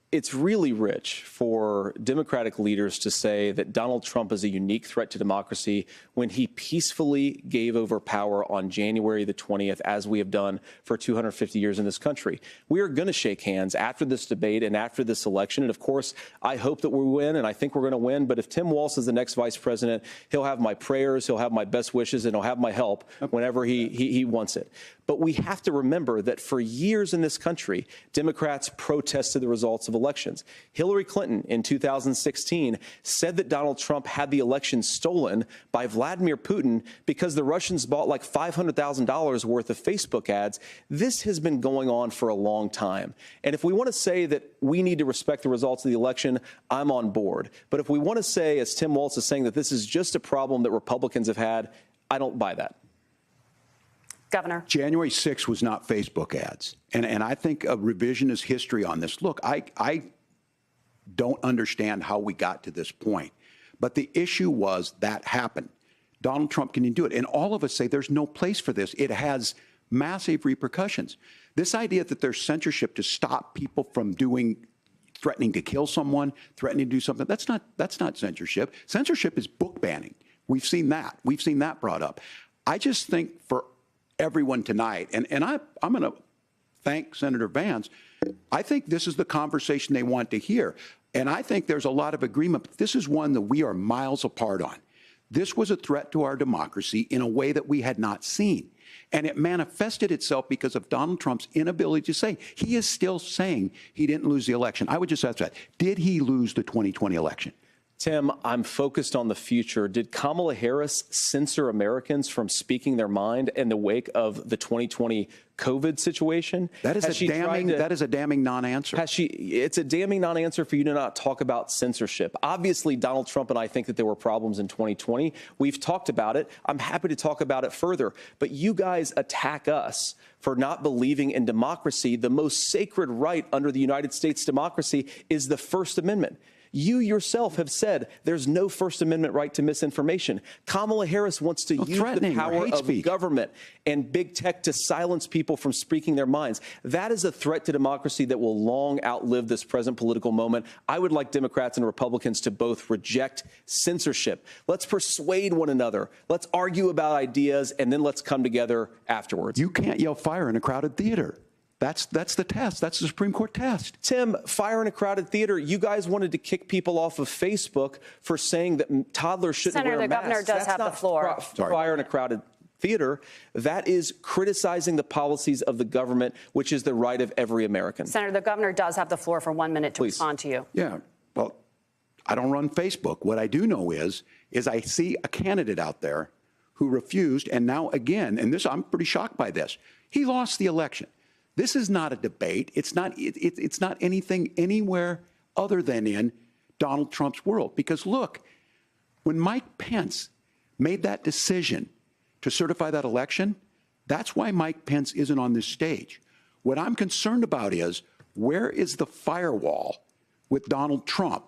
Speaker 7: it's really rich for Democratic leaders to say that Donald Trump is a unique threat to democracy when he peacefully gave over power on January the 20th, as we have done for 250 years in this country. We are going to shake hands after this debate and after this election. And of course, I hope that we win, and I think we're going to win. But if Tim Walz is the next vice president, he'll have my prayers, he'll have my best wishes, and he'll have my help whenever he wants it. But we have to remember that for years in this country, Democrats protested the results of elections. Hillary Clinton in 2016 said that Donald Trump had the election stolen by Vladimir Putin because the Russians bought like $500,000 worth of Facebook ads. This has been going on for a long time. And if we want to say that we need to respect the results of the election, I'm on board. But if we want to say, as Tim Walz is saying, that this is just a problem that Republicans have had, I don't buy that.
Speaker 2: Governor.
Speaker 5: January 6th was not Facebook ads. And I think a revisionist history on this. Look, I don't understand how we got to this point. But the issue was that happened. Donald Trump can do it. And all of us say there's no place for this. It has massive repercussions. This idea that there's censorship to stop people from threatening to kill someone, threatening to do something, that's not censorship. Censorship is book banning. We've seen that. We've seen that brought up. I just think for everyone tonight, and I'm going to thank Senator Vance. I think this is the conversation they want to hear. And I think there's a lot of agreement. But this is one that we are miles apart on. This was a threat to our democracy in a way that we had not seen. And it manifested itself because of Donald Trump's inability to say. He is still saying he didn't lose the election. I would just ask that. Did he lose the 2020 election?
Speaker 7: Tim, I'm focused on the future. Did Kamala Harris censor Americans from speaking their mind in the wake of the 2020 COVID situation?
Speaker 5: That is a damning non-answer.
Speaker 7: It's a damning non-answer for you to not talk about censorship. Obviously, Donald Trump and I think that there were problems in 2020. We've talked about it. I'm happy to talk about it further. But you guys attack us for not believing in democracy. The most sacred right under the United States democracy is the First Amendment. You yourself have said there's no First Amendment right to misinformation. Kamala Harris wants to use the power of government and big tech to silence people from speaking their minds. That is a threat to democracy that will long outlive this present political moment. I would like Democrats and Republicans to both reject censorship. Let's persuade one another. Let's argue about ideas, and then let's come together afterwards.
Speaker 5: You can't yell fire in a crowded theater. That's the test. That's the Supreme Court test.
Speaker 7: Tim, fire in a crowded theater. You guys wanted to kick people off of Facebook for saying that toddlers shouldn't wear masks.
Speaker 2: Senator, the governor does have the floor.
Speaker 7: Fire in a crowded theater. That is criticizing the policies of the government, which is the right of every American.
Speaker 2: Senator, the governor does have the floor for 1 minute to respond to you.
Speaker 5: Yeah. Well, I don't run Facebook. What I do know is I see a candidate out there who refused, and now again, and this I'm pretty shocked by this. He lost the election. This is not a debate. It's not anything anywhere other than in Donald Trump's world. Because look, when Mike Pence made that decision to certify that election, that's why Mike Pence isn't on this stage. What I'm concerned about is, where is the firewall with Donald Trump?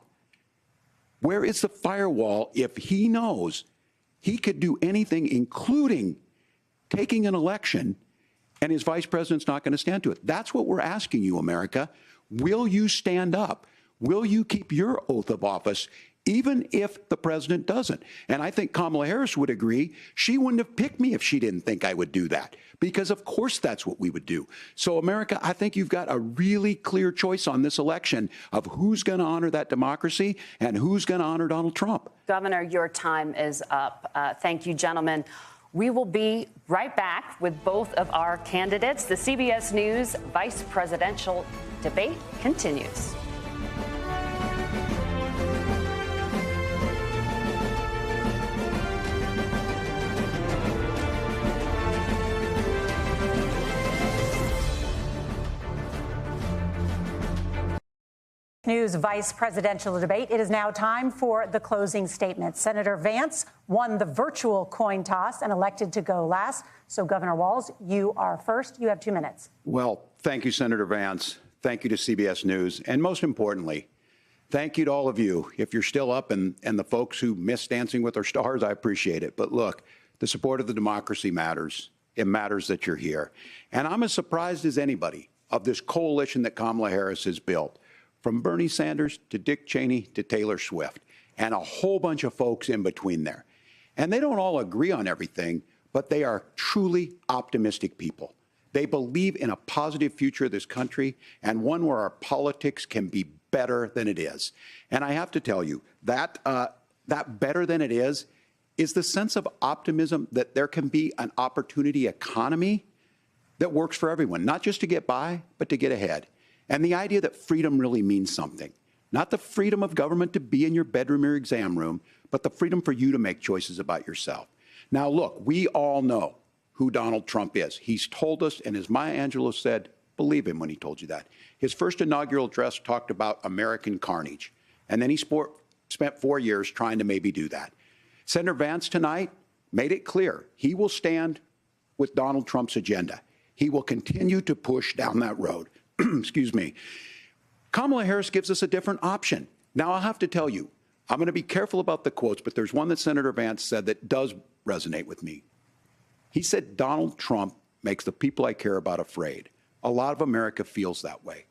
Speaker 5: Where is the firewall if he knows he could do anything, including taking an election and his vice president's not going to stand to it. That's what we're asking you, America. Will you stand up? Will you keep your oath of office, even if the president doesn't? And I think Kamala Harris would agree. She wouldn't have picked me if she didn't think I would do that, because of course that's what we would do. So, America, I think you've got a really clear choice on this election of who's going to honor that democracy and who's going to honor Donald Trump.
Speaker 2: Governor, your time is up. Thank you, gentlemen. We will be right back with both of our candidates. The CBS News vice presidential debate continues.
Speaker 1: News vice presidential debate. It is now time for the closing statement. Senator Vance won the virtual coin toss and elected to go last. So, Governor Walz, you are first. You have 2 minutes.
Speaker 5: Well, thank you, Senator Vance. Thank you to CBS News. And most importantly, thank you to all of you. If you're still up and the folks who miss Dancing with Our Stars, I appreciate it. But look, the support of the democracy matters. It matters that you're here. And I'm as surprised as anybody of this coalition that Kamala Harris has built, from Bernie Sanders to Dick Cheney to Taylor Swift, and a whole bunch of folks in between there. And they don't all agree on everything, but they are truly optimistic people. They believe in a positive future of this country, and one where our politics can be better than it is. And I have to tell you, that better than it is the sense of optimism that there can be an opportunity economy that works for everyone, not just to get by, but to get ahead. And the idea that freedom really means something. Not the freedom of government to be in your bedroom or exam room, but the freedom for you to make choices about yourself. Now, look, we all know who Donald Trump is. He's told us, and as Maya Angelou said, believe him when he told you that. His first inaugural address talked about American carnage. And then he spent 4 years trying to maybe do that. Senator Vance tonight made it clear he will stand with Donald Trump's agenda. He will continue to push down that road. Excuse me. Kamala Harris gives us a different option. Now, I'll have to tell you, I'm going to be careful about the quotes, but there's one that Senator Vance said that does resonate with me. He said, Donald Trump makes the people I care about afraid. A lot of America feels that way.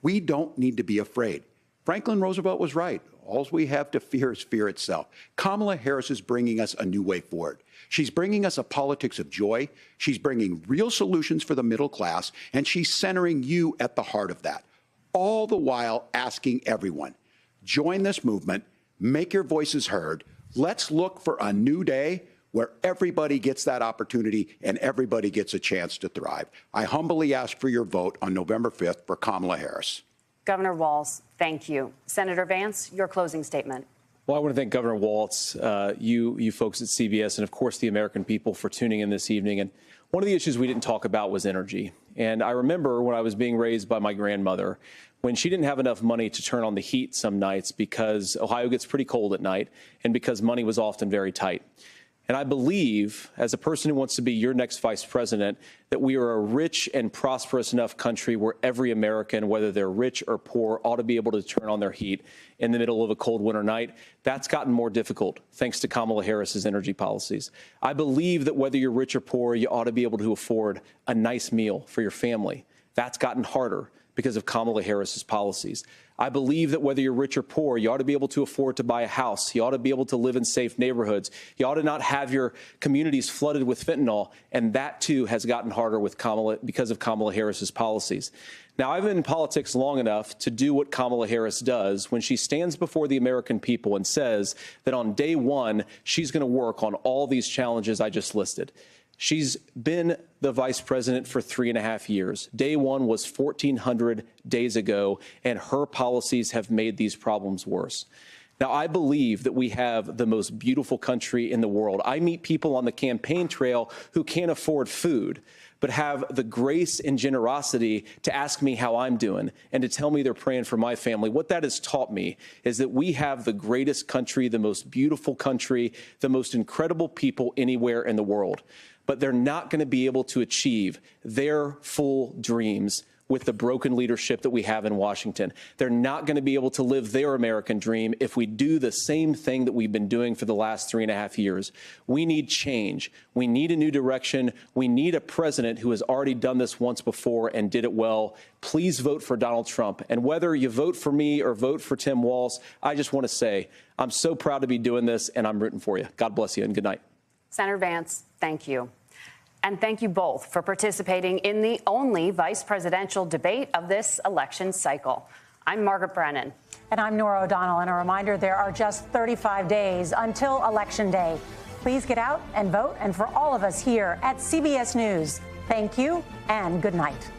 Speaker 5: We don't need to be afraid. Franklin Roosevelt was right. All we have to fear is fear itself. Kamala Harris is bringing us a new way forward. She's bringing us a politics of joy. She's bringing real solutions for the middle class, and she's centering you at the heart of that. All the while asking everyone, join this movement, make your voices heard. Let's look for a new day where everybody gets that opportunity and everybody gets a chance to thrive. I humbly ask for your vote on November 5th for Kamala Harris.
Speaker 2: Governor Walz, thank you. Senator Vance, your closing statement.
Speaker 7: Well, I want to thank Governor Walz, you folks at CBS, and of course the American people for tuning in this evening. And one of the issues we didn't talk about was energy. And I remember when I was being raised by my grandmother, when she didn't have enough money to turn on the heat some nights because Ohio gets pretty cold at night and because money was often very tight. And I believe, as a person who wants to be your next vice president, that we are a rich and prosperous enough country where every American, whether they're rich or poor, ought to be able to turn on their heat in the middle of a cold winter night. That's gotten more difficult thanks to Kamala Harris's energy policies. I believe that whether you're rich or poor, you ought to be able to afford a nice meal for your family. That's gotten harder because of Kamala Harris's policies. I believe that whether you're rich or poor, you ought to be able to afford to buy a house. You ought to be able to live in safe neighborhoods. You ought to not have your communities flooded with fentanyl. And that, too, has gotten harder with because of Kamala Harris's policies. Now, I've been in politics long enough to do what Kamala Harris does when she stands before the American people and says that on day one, she's going to work on all these challenges I just listed. She's been the vice president for 3.5 years. Day one was 1,400 days ago, and her policies have made these problems worse. Now, I believe that we have the most beautiful country in the world. I meet people on the campaign trail who can't afford food, but have the grace and generosity to ask me how I'm doing and to tell me they're praying for my family. What that has taught me is that we have the greatest country, the most beautiful country, the most incredible people anywhere in the world. But they're not going to be able to achieve their full dreams with the broken leadership that we have in Washington. They're not going to be able to live their American dream if we do the same thing that we've been doing for the last 3.5 years. We need change. We need a new direction. We need a president who has already done this once before and did it well. Please vote for Donald Trump. And whether you vote for me or vote for Tim Walz, I just want to say I'm so proud to be doing this, and I'm rooting for you. God bless you, and good night.
Speaker 2: Senator Vance, thank you. And thank you both for participating in the only vice presidential debate of this election cycle. I'm Margaret Brennan.
Speaker 1: And I'm Nora O'Donnell. And a reminder, there are just 35 days until Election Day. Please get out and vote. And for all of us here at CBS News, thank you and good night.